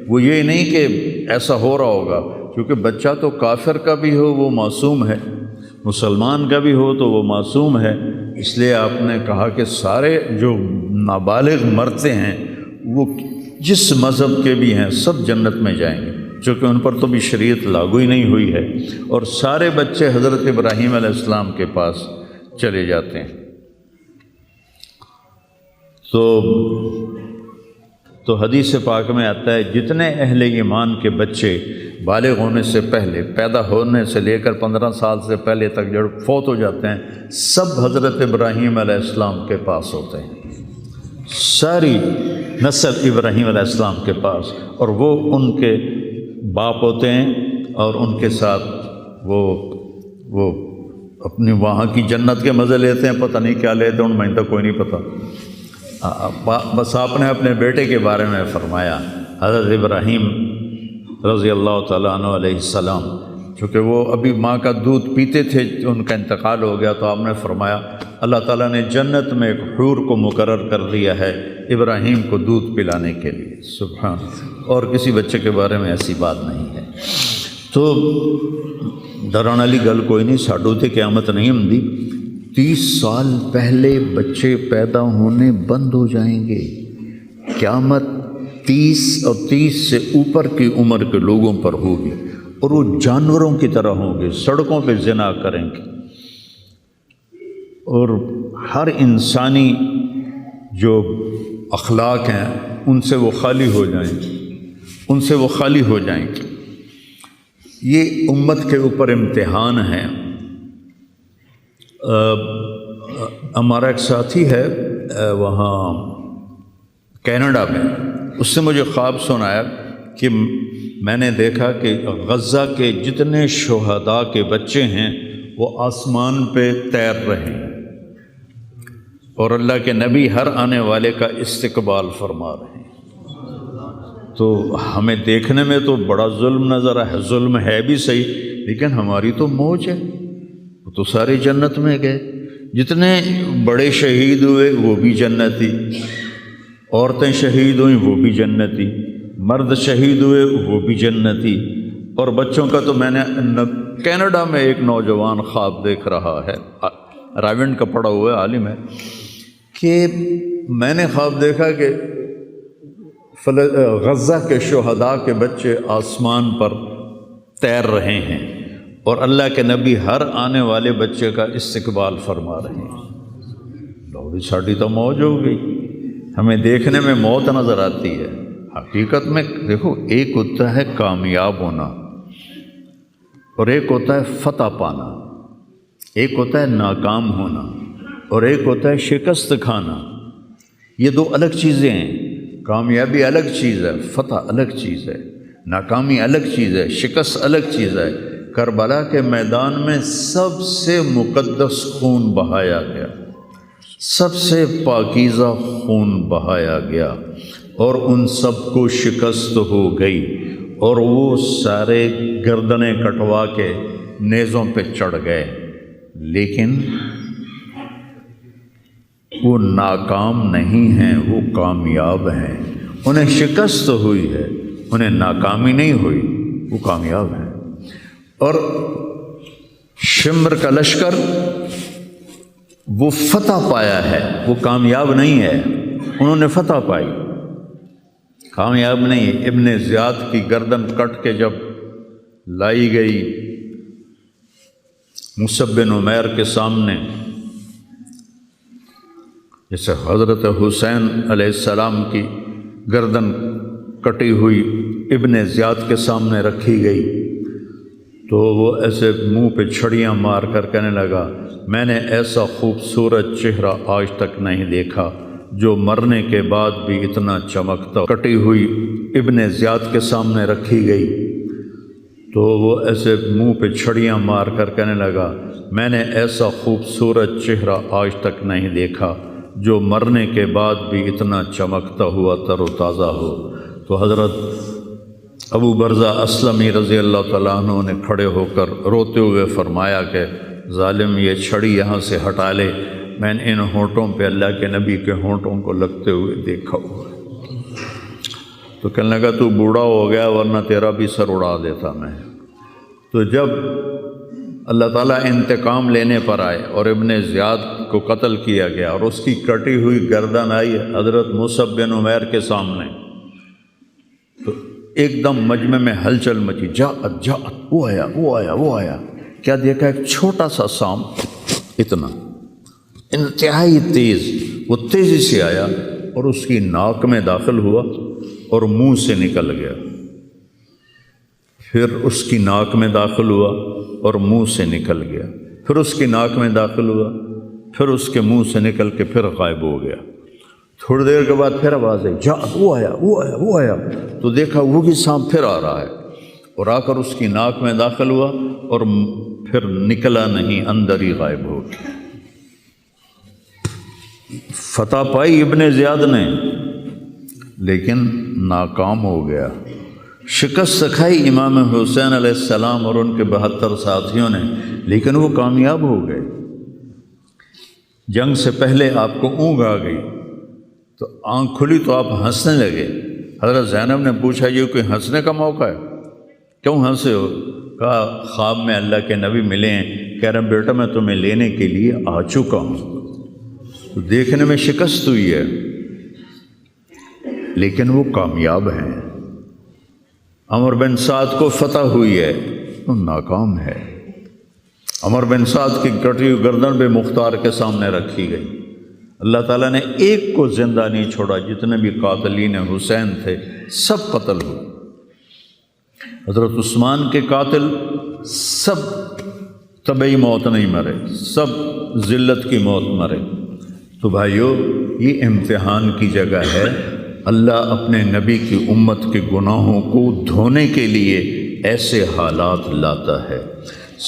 وہ یہ نہیں کہ ایسا ہو رہا ہوگا، کیونکہ بچہ تو کافر کا بھی ہو وہ معصوم ہے، مسلمان کا بھی ہو تو وہ معصوم ہے، اس لیے آپ نے کہا کہ سارے جو نابالغ مرتے ہیں وہ جس مذہب کے بھی ہیں سب جنت میں جائیں گے، چونکہ ان پر تو بھی شریعت لاگو ہی نہیں ہوئی ہے، اور سارے بچے حضرت ابراہیم علیہ السلام کے پاس چلے جاتے ہیں۔ تو حدیث پاک میں آتا ہے جتنے اہل ایمان کے بچے بالغ ہونے سے پہلے، پیدا ہونے سے لے کر 15 سال سے پہلے تک جو فوت ہو جاتے ہیں، سب حضرت ابراہیم علیہ السلام کے پاس ہوتے ہیں، ساری نسل ابراہیم علیہ السلام کے پاس، اور وہ ان کے باپ ہوتے ہیں، اور ان کے ساتھ وہ اپنی وہاں کی جنت کے مزے لیتے ہیں، پتہ نہیں کیا لیتے ہیں، میں تو کوئی نہیں پتہ۔ بس آپ نے اپنے بیٹے کے بارے میں فرمایا، حضرت ابراہیم رضی اللہ تعالیٰ عنہ علیہ السلام، چونکہ وہ ابھی ماں کا دودھ پیتے تھے، ان کا انتقال ہو گیا، تو آپ نے فرمایا اللہ تعالیٰ نے جنت میں ایک حور کو مقرر کر دیا ہے ابراہیم کو دودھ پلانے کے لیے، سبحان، اور کسی بچے کے بارے میں ایسی بات نہیں ہے۔ تو ڈرن والی گل کوئی نہیں، ساڈو تے قیامت نہیں ہوندی، 30 سال پہلے بچے پیدا ہونے بند ہو جائیں گے، قیامت 30 اور 30 سے اوپر کی عمر کے لوگوں پر ہوگی، اور وہ جانوروں کی طرح ہوں گے، سڑکوں پہ زنا کریں گے، اور ہر انسانی جو اخلاق ہیں ان سے وہ خالی ہو جائیں گے، ان سے وہ خالی ہو جائیں گے۔ یہ امت کے اوپر امتحان ہے۔ ہمارا ایک ساتھی ہے وہاں کینیڈا میں، اس سے مجھے خواب سنایا کہ میں نے دیکھا کہ غزہ کے جتنے شہداء کے بچے ہیں وہ آسمان پہ تیر رہے ہیں، اور اللہ کے نبی ہر آنے والے کا استقبال فرما رہے ہیں۔ تو ہمیں دیکھنے میں تو بڑا ظلم نظر ہے، ظلم ہے بھی صحیح، لیکن ہماری تو موج ہے، وہ تو سارے جنت میں گئے، جتنے بڑے شہید ہوئے وہ بھی جنتی، عورتیں شہید ہوئیں وہ بھی جنتی، مرد شہید ہوئے وہ بھی جنتی، اور بچوں کا تو میں نے کینیڈا میں ایک نوجوان خواب دیکھ رہا ہے، راونڈ کا پڑھا ہوا ہے، عالم ہے، کہ میں نے خواب دیکھا کہ غزہ کے شہداء کے بچے آسمان پر تیر رہے ہیں، اور اللہ کے نبی ہر آنے والے بچے کا استقبال فرما رہے ہیں۔ لوگ ساڑی تو موج ہو گئی، ہمیں دیکھنے میں موت نظر آتی ہے، حقیقت میں دیکھو ایک ہوتا ہے کامیاب ہونا، اور ایک ہوتا ہے فتح پانا، ایک ہوتا ہے ناکام ہونا، اور ایک ہوتا ہے شکست کھانا۔ یہ دو الگ چیزیں ہیں، کامیابی الگ چیز ہے، فتح الگ چیز ہے، ناکامی الگ چیز ہے، شکست الگ چیز ہے۔ کربلا کے میدان میں سب سے مقدس خون بہایا گیا، سب سے پاکیزہ خون بہایا گیا، اور ان سب کو شکست ہو گئی، اور وہ سارے گردنیں کٹوا کے نیزوں پہ چڑھ گئے، لیکن وہ ناکام نہیں ہیں، وہ کامیاب ہیں۔ انہیں شکست ہوئی ہے، انہیں ناکامی نہیں ہوئی، وہ کامیاب ہیں۔ اور شمر کا لشکر وہ فتح پایا ہے، وہ کامیاب نہیں ہے، انہوں نے فتح پائی، کامیاب نہیں ہے۔ ابن زیاد کی گردن کٹ کے جب لائی گئی مصعب بن عمیر کے سامنے، جیسے حضرت حسین علیہ السلام کی گردن کٹی ہوئی ابن زیاد کے سامنے رکھی گئی، تو وہ ایسے منہ پہ چھڑیاں مار کر کہنے لگا، میں نے ایسا خوبصورت چہرہ آج تک نہیں دیکھا جو مرنے کے بعد بھی اتنا چمکتا۔ کٹی ہوئی ابن زیاد کے سامنے رکھی گئی تو وہ ایسے منہ پہ چھڑیاں مار کر کہنے لگا، میں نے ایسا خوبصورت چہرہ آج تک نہیں دیکھا جو مرنے کے بعد بھی اتنا چمکتا ہوا تر و تازہ ہو۔ تو حضرت ابو برزہ اسلمی رضی اللہ تعالیٰ عنہ نے کھڑے ہو کر روتے ہوئے فرمایا کہ ظالم یہ چھڑی یہاں سے ہٹا لے، میں نے ان ہونٹوں پہ اللہ کے نبی کے ہونٹوں کو لگتے ہوئے دیکھا ہوا ہے۔ تو کہنے لگا تو بوڑھا ہو گیا ورنہ تیرا بھی سر اڑا دیتا میں۔ تو جب اللہ تعالیٰ انتقام لینے پر آئے اور ابن زیاد کو قتل کیا گیا اور اس کی کٹی ہوئی گردن آئی حضرت مصعب بن عمیر کے سامنے، تو ایک دم مجمع میں ہلچل مچی، جاءت جاءت، وہ آیا وہ آیا وہ آیا۔ کیا دیکھا؟ ایک چھوٹا سا سانپ، اتنا انتہائی تیز، وہ تیزی سے آیا اور اس کی ناک میں داخل ہوا اور منہ سے نکل گیا، پھر اس کی ناک میں داخل ہوا اور منہ سے نکل گیا، پھر اس کی ناک میں داخل ہوا، پھر اس کے منہ سے نکل کے پھر غائب ہو گیا۔ تھوڑی دیر کے بعد پھر آواز آئی، جاءت، وہ آیا وہ آیا وہ آیا۔ تو دیکھا وہی سانپ پھر آ رہا ہے اور آ کر اس کی ناک میں داخل ہوا اور پھر نکلا نہیں، اندر ہی غائب ہو گیا۔ فتح پائی ابن زیاد نے لیکن ناکام ہو گیا، شکست کھائی امام حسین علیہ السلام اور ان کے 72 ساتھیوں نے، لیکن وہ کامیاب ہو گئے۔ جنگ سے پہلے آپ کو اونگ آ گئی تو آنکھ کھلی تو آپ ہنسنے لگے۔ حضرت زینب نے پوچھا یہ کوئی ہنسنے کا موقع ہے؟ کیوں ہنسے ہو؟ کہا خواب میں اللہ کے نبی ملے ہیں، کہہ رہے ہیں بیٹا میں تمہیں لینے کے لیے آ چکا ہوں۔ تو دیکھنے میں شکست ہوئی ہے لیکن وہ کامیاب ہیں۔ عمر بن سعد کو فتح ہوئی ہے، وہ ناکام ہے۔ عمر بن سعد کی کٹی ہوئی گردن بے مختار کے سامنے رکھی گئی، اللہ تعالیٰ نے ایک کو زندہ نہیں چھوڑا، جتنے بھی قاتلین حسین تھے سب قتل ہوئے۔ حضرت عثمان کے قاتل سب طبعی موت نہیں مرے، سب ذلت کی موت مرے۔ تو بھائیو یہ امتحان کی جگہ ہے، اللہ اپنے نبی کی امت کے گناہوں کو دھونے کے لیے ایسے حالات لاتا ہے۔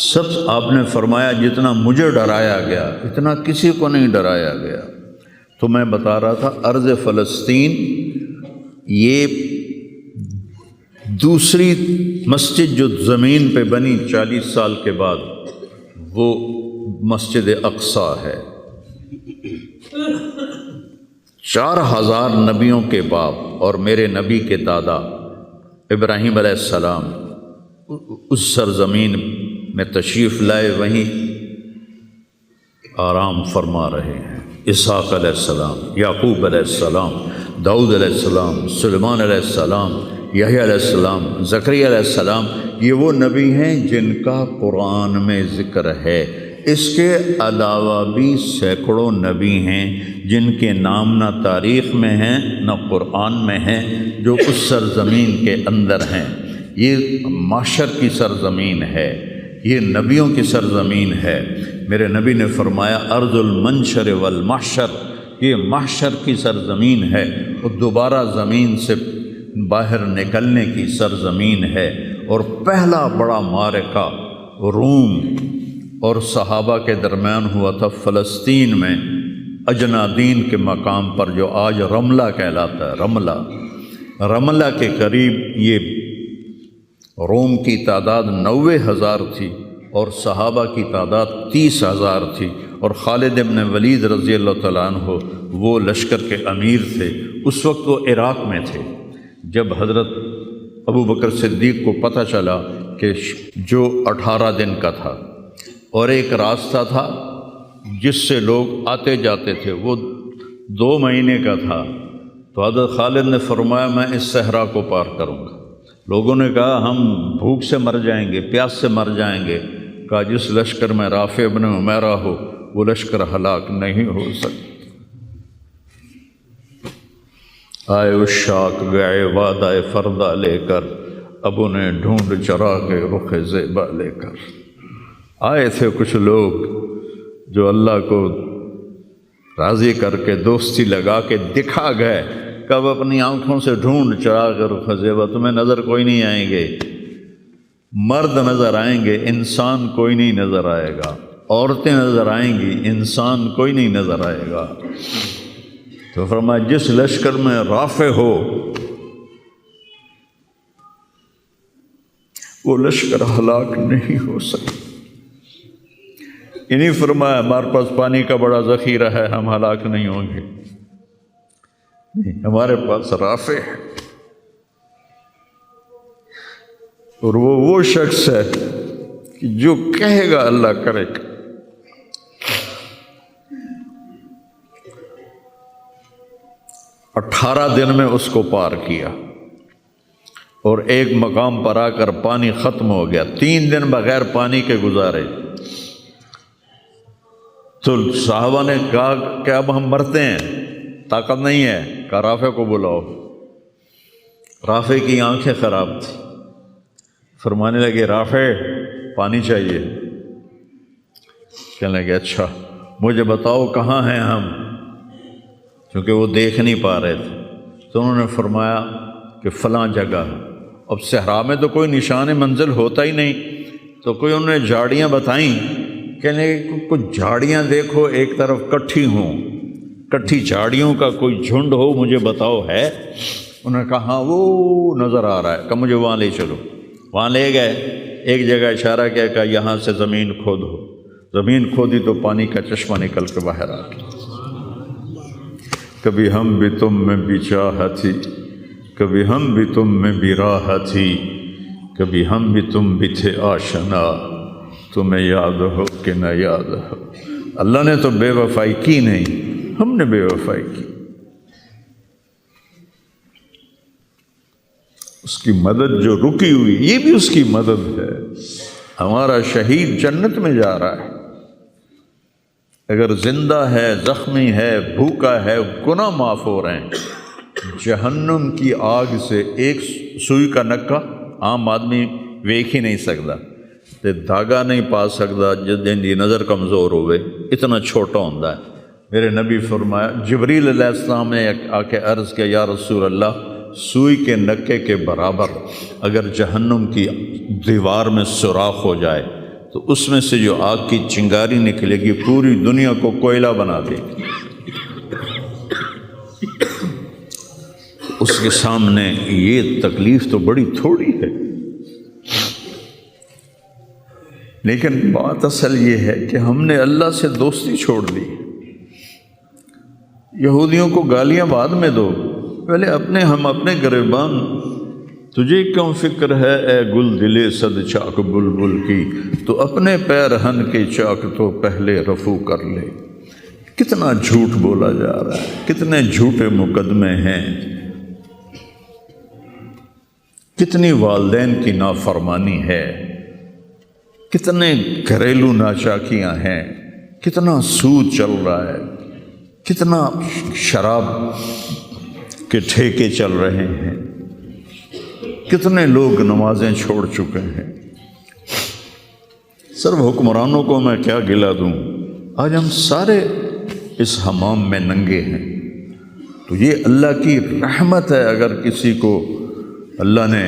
سب آپ نے فرمایا جتنا مجھے ڈرایا گیا اتنا کسی کو نہیں ڈرایا گیا۔ تو میں بتا رہا تھا ارض فلسطین یہ دوسری مسجد جو زمین پہ بنی 40 سال کے بعد، وہ مسجد اقصی ہے۔ 4000 نبیوں کے باپ اور میرے نبی کے دادا ابراہیم علیہ السلام اس سرزمین میں تشریف لائے، وہیں آرام فرما رہے ہیں۔ اسحاق علیہ السلام، یعقوب علیہ السلام، داؤد علیہ السلام، سلیمان علیہ السلام، یحییٰ علیہ السلام، زکریا علیہ السلام، یہ وہ نبی ہیں جن کا قرآن میں ذکر ہے۔ اس کے علاوہ بھی سینکڑوں نبی ہیں جن کے نام نہ تاریخ میں ہیں نہ قرآن میں ہیں، جو اس سرزمین کے اندر ہیں۔ یہ محشر کی سرزمین ہے، یہ نبیوں کی سرزمین ہے۔ میرے نبی نے فرمایا ارض المنشر والمحشر، یہ محشر کی سرزمین ہے، اور دوبارہ زمین سے باہر نکلنے کی سرزمین ہے۔ اور پہلا بڑا معرکہ روم اور صحابہ کے درمیان ہوا تھا فلسطین میں، اجنادین کے مقام پر، جو آج رملہ کہلاتا ہے۔ رملہ کے قریب یہ روم کی تعداد 90,000 تھی اور صحابہ کی تعداد 30,000 تھی، اور خالد ابن ولید رضی اللہ تعالیٰ عنہ وہ لشکر کے امیر تھے۔ اس وقت وہ عراق میں تھے۔ جب حضرت ابو بکر صدیق کو پتہ چلا کہ جو 18 دن کا تھا اور ایک راستہ تھا جس سے لوگ آتے جاتے تھے وہ 2 مہینے کا تھا، تو حضرت خالد نے فرمایا میں اس صحرا کو پار کروں گا۔ لوگوں نے کہا ہم بھوک سے مر جائیں گے، پیاس سے مر جائیں گے۔ کہا جس لشکر میں رافع ابن عمیرہ ہو وہ لشکر ہلاک نہیں ہو سکتا۔ آئے اشاق گئے وعدہ فردہ لے کر، ابو نے ڈھونڈ چراغ رخ زیبا لے کر۔ آئے تھے کچھ لوگ جو اللہ کو راضی کر کے دوستی لگا کے دکھا گئے، کب اپنی آنکھوں سے ڈھونڈ چراغ رخ زیبا، تمہیں نظر کوئی نہیں آئیں گے، مرد نظر آئیں گے، انسان کوئی نہیں نظر آئے گا، عورتیں نظر آئیں گی، انسان کوئی نہیں نظر آئے گا۔ تو فرمایا جس لشکر میں رافع ہو وہ لشکر ہلاک نہیں ہو سکتا۔ انہیں فرمایا ہمارے پاس پانی کا بڑا ذخیرہ ہے، ہم ہلاک نہیں ہوں گے، نہیں، ہمارے پاس رافع ہے۔ اور وہ شخص ہے کہ جو کہے گا اللہ کرے گا۔ 18 دن میں اس کو پار کیا، اور ایک مقام پر آ کر پانی ختم ہو گیا۔ 3 دن بغیر پانی کے گزارے۔ تو صحابہ نے کہا کہ اب ہم مرتے ہیں، طاقت نہیں ہے، کہا رافع کو بلاؤ۔ رافع کی آنکھیں خراب تھیں، فرمانے لگے رافع پانی چاہیے۔ کہنے لگے اچھا مجھے بتاؤ کہاں ہیں ہم، کیونکہ وہ دیکھ نہیں پا رہے تھے۔ تو انہوں نے فرمایا کہ فلاں جگہ۔ اب صحرا میں تو کوئی نشان منزل ہوتا ہی نہیں، تو کوئی انہوں نے جھاڑیاں بتائیں، کہنے لگے کچھ جھاڑیاں دیکھو ایک طرف کٹھی ہوں، کٹھی جھاڑیوں کا کوئی جھنڈ ہو، مجھے بتاؤ ہے؟ انہوں نے کہا ہاں وہ نظر آ رہا ہے، کہ مجھے وہاں لے چلو۔ وہاں لے گئے، ایک جگہ اشارہ کیا کہ یہاں سے زمین کھودو۔ زمین کھودی تو پانی کا چشمہ نکل کے باہر آ گیا۔ کبھی ہم بھی تم میں بھی چاہت تھی، کبھی ہم بھی تم میں بھی راہ تھی، کبھی ہم بھی تم بھی تھے آشنا، تمہیں یاد ہو کہ نہ یاد ہو۔ اللہ نے تو بے وفائی کی نہیں، ہم نے بے وفائی کی۔ اس کی مدد جو رکی ہوئی، یہ بھی اس کی مدد ہے۔ ہمارا شہید جنت میں جا رہا ہے، اگر زندہ ہے، زخمی ہے، بھوکا ہے، گناہ معاف ہو رہے ہیں۔ جہنم کی آگ سے ایک سوئی کا نکا عام آدمی ویکھ ہی نہیں سکتا، تے دھاگا نہیں پا سکتا جن دی نظر کمزور ہوئے، اتنا چھوٹا ہوتا ہے۔ میرے نبی فرمایا، جبریل علیہ السلام نے آ کے عرض کیا، یا رسول اللہ، سوئی کے نکے کے برابر اگر جہنم کی دیوار میں سوراخ ہو جائے تو اس میں سے جو آگ کی چنگاری نکلے گی پوری دنیا کو کوئلہ بنا دے گی۔ اس کے سامنے یہ تکلیف تو بڑی تھوڑی ہے۔ لیکن بات اصل یہ ہے کہ ہم نے اللہ سے دوستی چھوڑ دی۔ یہودیوں کو گالیاں بعد میں دو، پہلے ہم اپنے گریبان، تجھے کیوں فکر ہے اے گل دلے صد چاک بلبل کی، تو اپنے پیرہن کے چاک تو پہلے رفو کر لے۔ کتنا جھوٹ بولا جا رہا ہے، کتنے جھوٹے مقدمے ہیں، کتنی والدین کی نافرمانی ہے، کتنے گھریلو ناچاکیاں ہیں، کتنا سود چل رہا ہے، کتنا شراب کے ٹھیکے چل رہے ہیں، کتنے لوگ نمازیں چھوڑ چکے ہیں۔ صرف حکمرانوں کو میں کیا گلہ دوں، آج ہم سارے اس حمام میں ننگے ہیں۔ تو یہ اللہ کی رحمت ہے، اگر کسی کو اللہ نے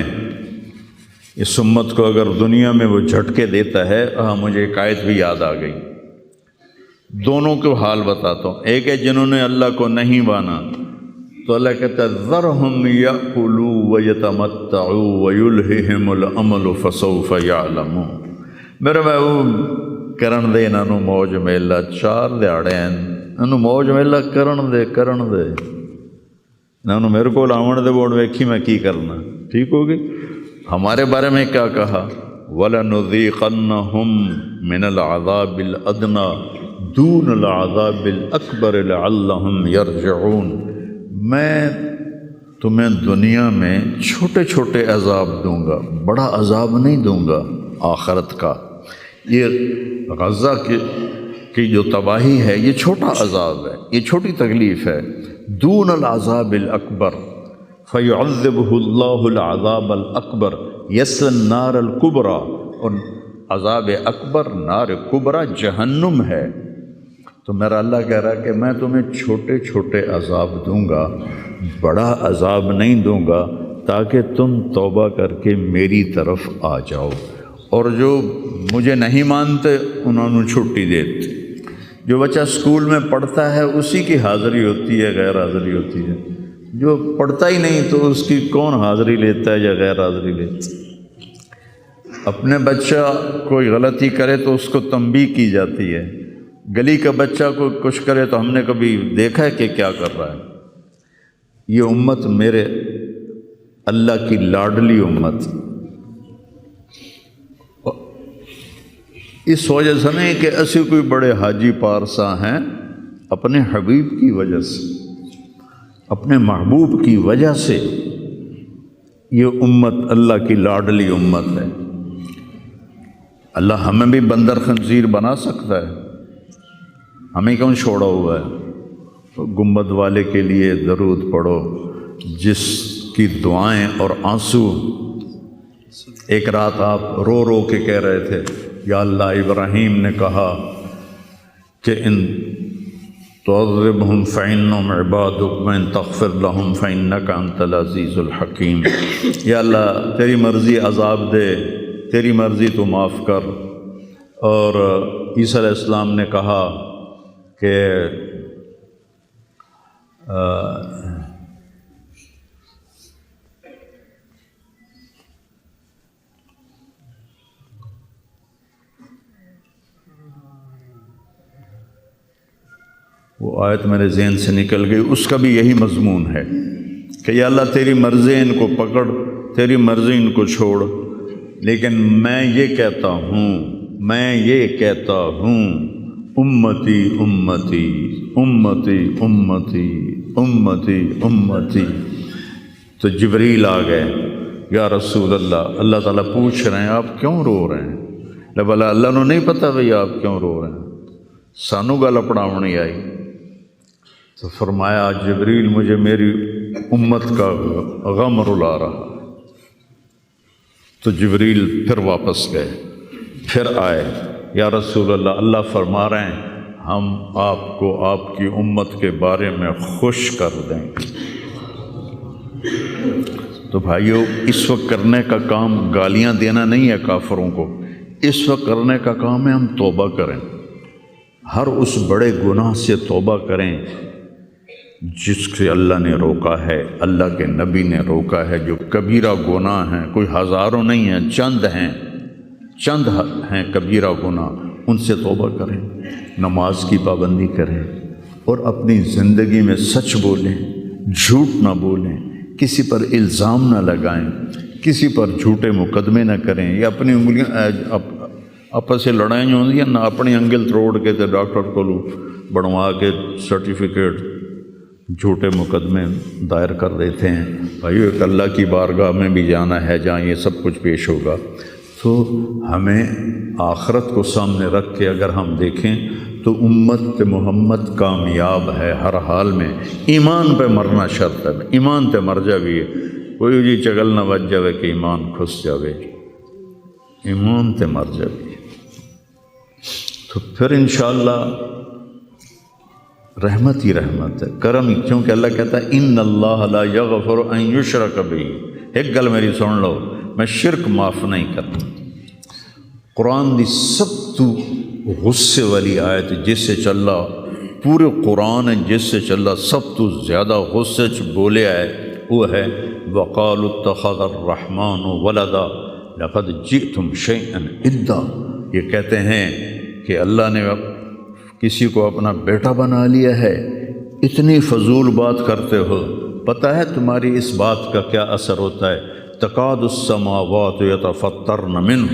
اس امت کو اگر دنیا میں وہ جھٹکے دیتا ہے۔ مجھے ایک آیت بھی یاد آ گئی، دونوں کو حال بتاتا ہوں۔ ایک ہے جنہوں نے اللہ کو نہیں مانا، تو اللہ کہتا ہے ذرہم یأکلوا ویتمتعوا ویلہہم الامل فسوف یعلمون۔ میرے محبوب کرن دے انہاں نوں موج میلا، 4 دہاڑے انہاں نوں موج میلا کرن دے انہاں نوں میرے کول آون دے، بوڑ ویکھی میں کی کرنا۔ ٹھیک ہوگی؟ ہمارے بارے میں کیا کہا؟ وَلَنُذِيقَنَّهُم مِّنَ الْعَذَابِ الْأَدْنَىٰ دُونَ الْعَذَابِ الْأَكْبَرِ لَعَلَّهُمْ يَرْجِعُونَ۔ میں تمہیں دنیا میں چھوٹے چھوٹے عذاب دوں گا، بڑا عذاب نہیں دوں گا آخرت کا۔ یہ غزہ کی جو تباہی ہے، یہ چھوٹا عذاب ہے، یہ چھوٹی تکلیف ہے۔ دون العذاب الاکبر فیعذبہ اللہ العذاب الاکبر یصلی النار الکبریٰ، اور عذاب اکبر نار کبریٰ جہنم ہے۔ تو میرا اللہ کہہ رہا ہے کہ میں تمہیں چھوٹے چھوٹے عذاب دوں گا، بڑا عذاب نہیں دوں گا، تاکہ تم توبہ کر کے میری طرف آ جاؤ، اور جو مجھے نہیں مانتے انہوں نے چھٹی دیتے۔ جو بچہ اسکول میں پڑھتا ہے اسی کی حاضری ہوتی ہے، غیر حاضری ہوتی ہے۔ جو پڑھتا ہی نہیں تو اس کی کون حاضری لیتا ہے یا غیر حاضری لیتا ہے؟ اپنے بچہ کوئی غلطی کرے تو اس کو تنبیہ کی جاتی ہے، گلی کا بچہ کوئی کچھ کرے تو ہم نے کبھی دیکھا ہے کہ کیا کر رہا ہے؟ یہ امت میرے اللہ کی لاڈلی امت، اس وجہ سے نہیں کہ ایسے کوئی بڑے حاجی پارسا ہیں، اپنے حبیب کی وجہ سے، اپنے محبوب کی وجہ سے یہ امت اللہ کی لاڈلی امت ہے۔ اللہ ہمیں بھی بندر خنزیر بنا سکتا ہے، ہمیں کیوں چھوڑا ہوا ہے؟ گنبد والے کے لیے درود پڑھو، جس کی دعائیں اور آنسو ایک رات آپ رو رو کے کہہ رہے تھے، یا اللہ ابراہیم نے کہا کہ ان تعذبہم فإنہم عبادک وإن تغفر لہم فإنک انت العزیز الحکیم۔ یا اللہ تیری مرضی عذاب دے، تیری مرضی تو معاف کر۔ اور عیسیٰ علیہ السلام نے کہا کہ وہ آیت میرے ذہن سے نکل گئی، اس کا بھی یہی مضمون ہے کہ یا اللہ تیری مرضی ان کو پکڑ، تیری مرضی ان کو چھوڑ، لیکن میں یہ کہتا ہوں امتی امتی امتی امتی امتی امتی۔ تو جبریل آ گئے، یا رسول اللہ، اللہ تعالیٰ پوچھ رہے ہیں آپ کیوں رو رہے ہیں؟ بھلا اللہ نو نہیں پتہ بھئی آپ کیوں رو رہے ہیں، سانو گل پڑھاونی آئی؟ تو فرمایا جبریل مجھے میری امت کا غم رلا رہا۔ تو جبریل پھر واپس گئے، پھر آئے، یا رسول اللہ، اللہ فرما رہے ہیں ہم آپ کو آپ کی امت کے بارے میں خوش کر دیں گے۔ تو بھائیو، اس وقت کرنے کا کام گالیاں دینا نہیں ہے کافروں کو، اس وقت کرنے کا کام ہے ہم توبہ کریں، ہر اس بڑے گناہ سے توبہ کریں جس سے اللہ نے روکا ہے، اللہ کے نبی نے روکا ہے۔ جو کبیرہ گناہ ہیں، کوئی ہزاروں نہیں ہیں، چند ہیں کبیرہ گناہ، ان سے توبہ کریں، نماز کی پابندی کریں، اور اپنی زندگی میں سچ بولیں، جھوٹ نہ بولیں، کسی پر الزام نہ لگائیں، کسی پر جھوٹے مقدمے نہ کریں، یا اپنی انگلیاں آپس سے لڑائیں جو ہوتی ہیں نہ، اپنی انگل توڑ کے تے ڈاکٹر کو بنوا کے سرٹیفکیٹ جھوٹے مقدمے دائر کر دیتے ہیں۔ بھائی ایک اللہ کی بارگاہ میں بھی جانا ہے جہاں یہ سب کچھ پیش ہوگا۔ تو ہمیں آخرت کو سامنے رکھ کے اگر ہم دیکھیں تو امت محمد کامیاب ہے ہر حال میں۔ ایمان پہ مرنا شرط ہے، ایمان تے مر جاوی ہے، کوئی جی چگل نہ بچ جاوے کہ ایمان کھس جاوے، ایمان تے مر جاوی۔ تو پھر انشاءاللہ رحمت ہی رحمت ہے، کرم ہی، کیونکہ اللہ کہتا ہے ان اللہ لا یغفر ان یشرک بہ۔ ایک گل میری سن لو، میں شرک معاف نہیں کرتا۔ قرآن دی سب تو غصے والی آیت جس سے چلا پورے قرآن جس سے چلا سب تو زیادہ غصے چ بولے آئے وہ ہے وقالوا اتخذ الرحمن ولدا لقد جئتم شیئا ادا۔ یہ کہتے ہیں کہ اللہ نے کسی کو اپنا بیٹا بنا لیا ہے، اتنی فضول بات کرتے ہو، پتہ ہے تمہاری اس بات کا کیا اثر ہوتا ہے؟ تکاد السماوات یتفطرن منہ،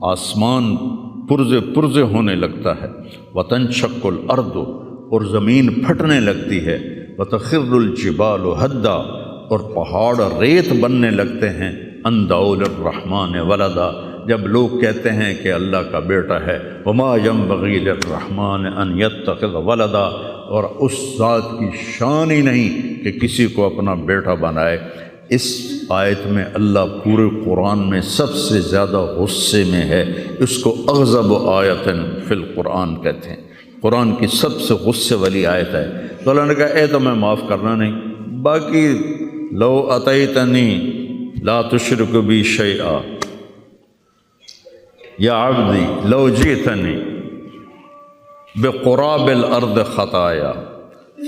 آسمان پرزے ہونے لگتا ہے، وتنشق الارض، اور زمین پھٹنے لگتی ہے، وتخر الجبال ہدا، اور پہاڑ ریت بننے لگتے ہیں، ان دعوا للرحمن ولدا، جب لوگ کہتے ہیں کہ اللہ کا بیٹا ہے، وما ينبغي للرحمن ان يتخذ ولدا، اور اس ذات کی شان ہی نہیں کہ کسی کو اپنا بیٹا بنائے۔ اس آیت میں اللہ پورے قرآن میں سب سے زیادہ غصے میں ہے، اس کو اغضب آیت فی القرآن کہتے ہیں، قرآن کی سب سے غصے والی آیت ہے۔ تو اللہ نے کہا اے تو میں معاف کرنا نہیں، باقی لو اتیتنی لا تشرک بی شیئا، یا عبدی لو جئتنی بقراب الارض خطایا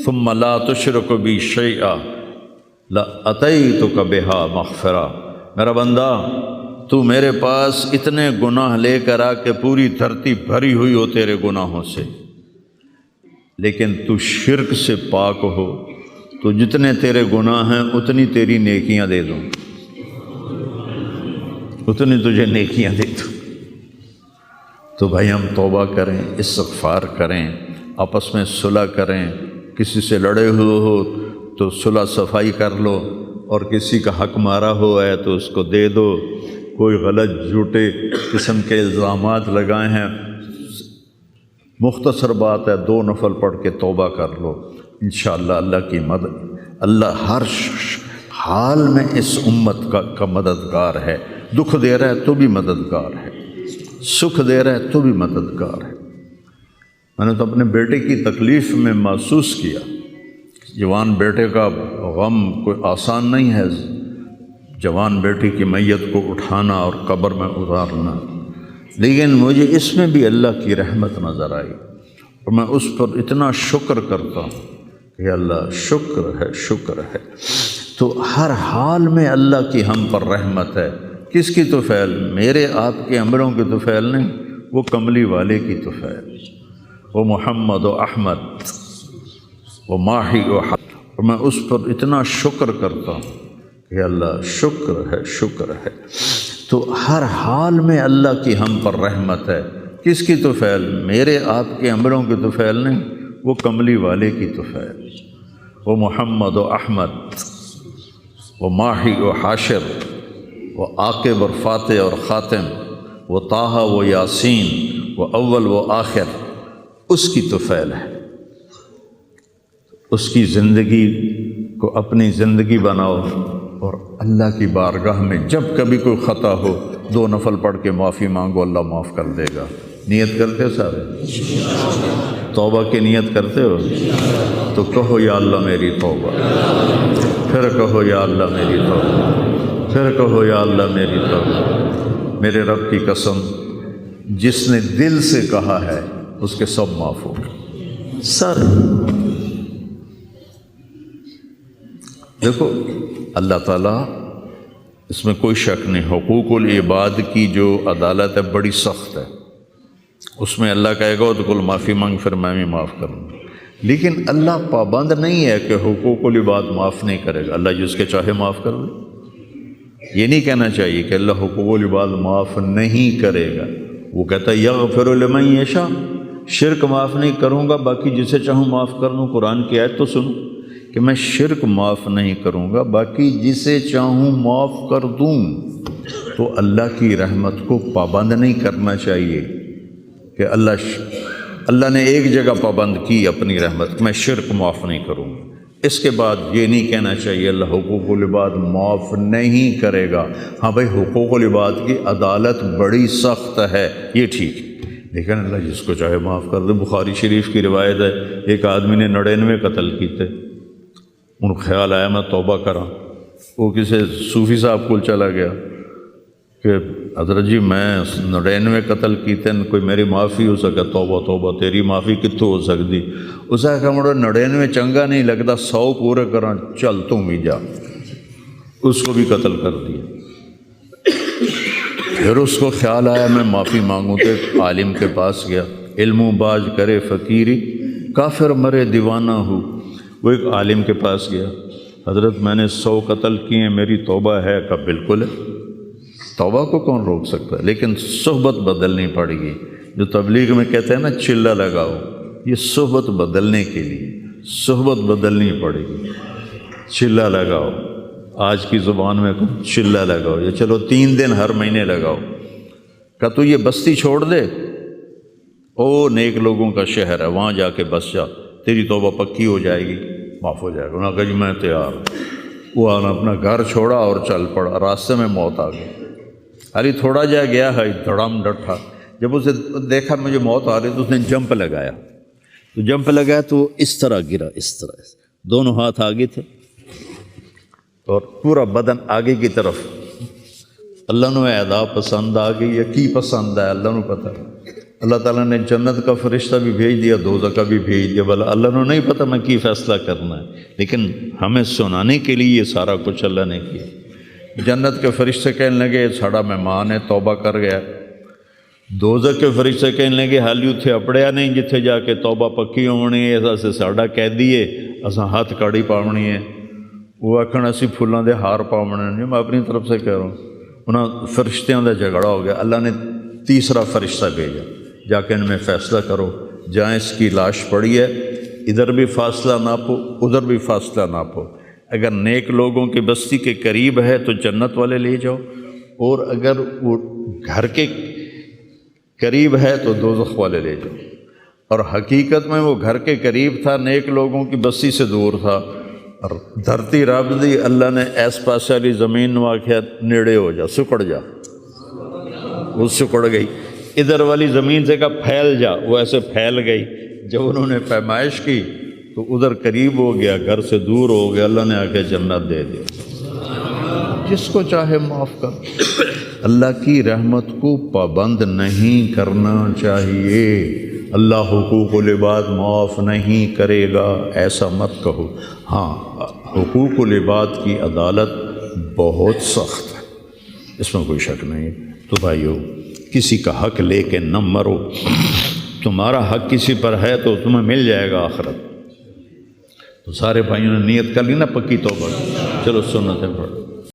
ثم لا تشرک بی شیئا لاتیتک بہا مغفرہ۔ میرا بندہ، تو میرے پاس اتنے گناہ لے کر آ کے پوری دھرتی بھری ہوئی ہو تیرے گناہوں سے، لیکن تو شرک سے پاک ہو، تو جتنے تیرے گناہ ہیں اتنی تیری نیکیاں دے دوں، اتنی تجھے نیکیاں دے دوں۔ تو بھائی ہم توبہ کریں، استغفار کریں، آپس میں صلح کریں، کسی سے لڑے ہوئے ہو تو صلح صفائی کر لو، اور کسی کا حق مارا ہوا ہے تو اس کو دے دو، کوئی غلط جھوٹے قسم کے الزامات لگائے ہیں، مختصر بات ہے 2 نفل پڑھ کے توبہ کر لو، انشاءاللہ اللہ کی مدد، اللہ ہر حال میں اس امت کا مددگار ہے، دکھ دے رہا ہے تو بھی مددگار ہے، سکھ دے رہا ہے تو بھی مددگار ہے۔ میں نے تو اپنے بیٹے کی تکلیف میں محسوس کیا، جوان بیٹے کا غم کوئی آسان نہیں ہے، جوان بیٹی کی میت کو اٹھانا اور قبر میں اتارنا، لیکن مجھے اس میں بھی اللہ کی رحمت نظر آئی، اور میں اس پر اتنا شکر کرتا ہوں کہ اللہ شکر ہے، شکر ہے۔ تو ہر حال میں اللہ کی ہم پر رحمت ہے۔ کس کی طفیل؟ میرے آپ کے عملوں کی طفیل نہیں، وہ کملی والے کی طفیل، وہ محمد و احمد، وہ ماہی و حق، اور میں اس پر اتنا شکر کرتا ہوں کہ اللہ شکر ہے، شکر ہے۔ تو تو ہر حال میں اللہ کی ہم پر رحمت ہے۔ کس کی طفیل؟ میرے آپ کے عملوں کی طفیل نہیں، وہ کملی والے کی طفیل، وہ محمد و احمد، وہ ماہی و حاشر، وہ عاقب اور فاتح اور خاتم، وہ طٰہٰ و یاسین، وہ اول و آخر، اس کی طفیل ہے۔ اس کی زندگی کو اپنی زندگی بناؤ، اور اللہ کی بارگاہ میں جب کبھی کوئی خطا ہو 2 نفل پڑھ کے معافی مانگو، اللہ معاف کر دے گا۔ نیت کرتے ہو سارے؟ توبہ کی نیت کرتے ہو؟ تو کہو یا اللہ میری توبہ، پھر کہو یا اللہ میری توبہ، پھر کہو یا اللہ میری توبہ۔ میرے رب کی قسم، جس نے دل سے کہا ہے اس کے سب معاف ہو گئے۔ سر دیکھو، اللہ تعالیٰ، اس میں کوئی شک نہیں، حقوق العباد کی جو عدالت ہے بڑی سخت ہے۔ اس میں اللہ کہے گا تو کل معافی مانگ، پھر میں بھی معاف کروں گا۔ لیکن اللہ پابند نہیں ہے کہ حقوق العباد معاف نہیں کرے گا، اللہ جس کے چاہے معاف کر دے۔ یہ نہیں کہنا چاہیے کہ اللہ حقوق العباد معاف نہیں کرے گا۔ وہ کہتا ہے یغفر لمن یشاء، شرک معاف نہیں کروں گا، باقی جسے چاہوں معاف کر دوں۔ قرآن کی آیت تو سنو کہ میں شرک معاف نہیں کروں گا، باقی جسے چاہوں معاف کر دوں۔ تو اللہ کی رحمت کو پابند نہیں کرنا چاہیے کہ اللہ نے ایک جگہ پابند کی اپنی رحمت، میں شرک معاف نہیں کروں گا۔ اس کے بعد یہ نہیں کہنا چاہیے اللہ حقوق العباد معاف نہیں کرے گا۔ ہاں بھائی، حقوق العباد کی عدالت بڑی سخت ہے، یہ ٹھیک ہے، لیکن اللہ جس کو چاہے معاف کر دے۔ بخاری شریف کی روایت ہے، ایک آدمی نے 99 قتل کیے، ان کو خیال آیا میں توبہ کراں۔ وہ کسی صوفی صاحب کو چلا گیا کہ حضرت جی میں 99 قتل کیتے، کوئی میری معافی ہو سکے؟ توبہ توبہ، تیری معافی کتوں ہو سکتی؟ اس نے کہا مڑا 99 چنگا نہیں لگتا، 100 پورے کراں، چل تم بھی جا۔ اس کو بھی قتل کر دیا۔ پھر اس کو خیال آیا میں معافی مانگوں، تو ایک عالم کے پاس گیا۔ علم و باز کرے فقیری، کافر مرے دیوانہ ہو۔ وہ ایک عالم کے پاس گیا، حضرت میں نے 100 قتل کیے ہیں، میری توبہ ہے؟ کہ بالکل ہے، توبہ کو کون روک سکتا ہے، لیکن صحبت بدلنی پڑے گی۔ جو تبلیغ میں کہتے ہیں نا چلہ لگاؤ، یہ صحبت بدلنے کے لیے صحبت بدلنی پڑے گی۔ چلہ لگاؤ، آج کی زبان میں چلہ لگاؤ، یا چلو 3 دن ہر مہینے لگاؤ۔ کہ تو یہ بستی چھوڑ دے، او نیک لوگوں کا شہر ہے، وہاں جا کے بس جا، تیری توبہ پکی ہو جائے گی، معاف ہو جائے گا۔ انہوں نے کہا جی میں تیار ہوں۔ وہ اپنا گھر چھوڑا اور چل پڑا۔ راستے میں موت آ گئی، ارے تھوڑا جا گیا ہے، دھڑم ڈٹھا۔ جب اسے دیکھا مجھے موت آ رہی تو اس نے جمپ لگایا، تو جمپ لگایا تو وہ اس طرح گرا، اس طرح، دونوں ہاتھ آگے تھے اور پورا بدن آگے کی طرف۔ اللہ نے ادا پسند آ گئی یا کی پسند ہے اللہ نے پتہ۔ اللہ تعالیٰ نے جنت کا فرشتہ بھی بھیج دیا، دوزخ کا بھی بھیج دیا، بھلا اللہ نے نہیں پتہ میں کی فیصلہ کرنا ہے، لیکن ہمیں سنانے کے لیے یہ سارا کچھ اللہ نے کیا۔ جنت کے فرشتے کہنے لگے ساڑا مہمان ہے، توبہ کر گیا۔ دوزخ کے فرشتے کہنے لگے حالی اتھے اپڑیا نہیں جتھے جا کے توبہ پکی ہونی ہے، ایسا سے ساڑا قیدی ہے، اساں ہاتھ کاڑی پاونی ہے۔ وہ آکھن اسی پھولاں دے ہار پاونے ہیں، میں اپنی طرف سے کہہ رہا ہوں۔ انہاں فرشتیاں دا جھگڑا ہو گیا، اللہ نے تیسرا فرشتہ بھیجا، جا کے ان میں فیصلہ کرو، جہاں اس کی لاش پڑی ہے ادھر بھی فاصلہ ناپو، ادھر بھی فاصلہ ناپو۔ اگر نیک لوگوں کی بستی کے قریب ہے تو جنت والے لے جاؤ، اور اگر وہ گھر کے قریب ہے تو دوزخ والے لے جاؤ۔ اور حقیقت میں وہ گھر کے قریب تھا، نیک لوگوں کی بستی سے دور تھا۔ اور دھرتی رب دی، اللہ نے ایس پاس والی زمین نو آکھیا نیڑے ہو جا، سکڑ جا، وہ سکڑ گئی۔ ادھر والی زمین سے کہا پھیل جا، وہ ایسے پھیل گئی۔ جب انہوں نے پیمائش کی تو ادھر قریب ہو گیا، گھر سے دور ہو گیا۔ اللہ نے آ کے جنت دے دیا، جس کو چاہے معاف کر۔ اللہ کی رحمت کو پابند نہیں کرنا چاہیے۔ اللہ حقوق العباد معاف نہیں کرے گا ایسا مت کہو۔ ہاں، حقوق العباد کی عدالت بہت سخت ہے، اس میں کوئی شک نہیں۔ تو بھائیو، کسی کا حق لے کے نہ مرو۔ تمہارا حق کسی پر ہے تو تمہیں مل جائے گا آخرت۔ تو سارے بھائیوں نے نیت کر لی نا پکی توبہ، چلو سنتیں پڑھو۔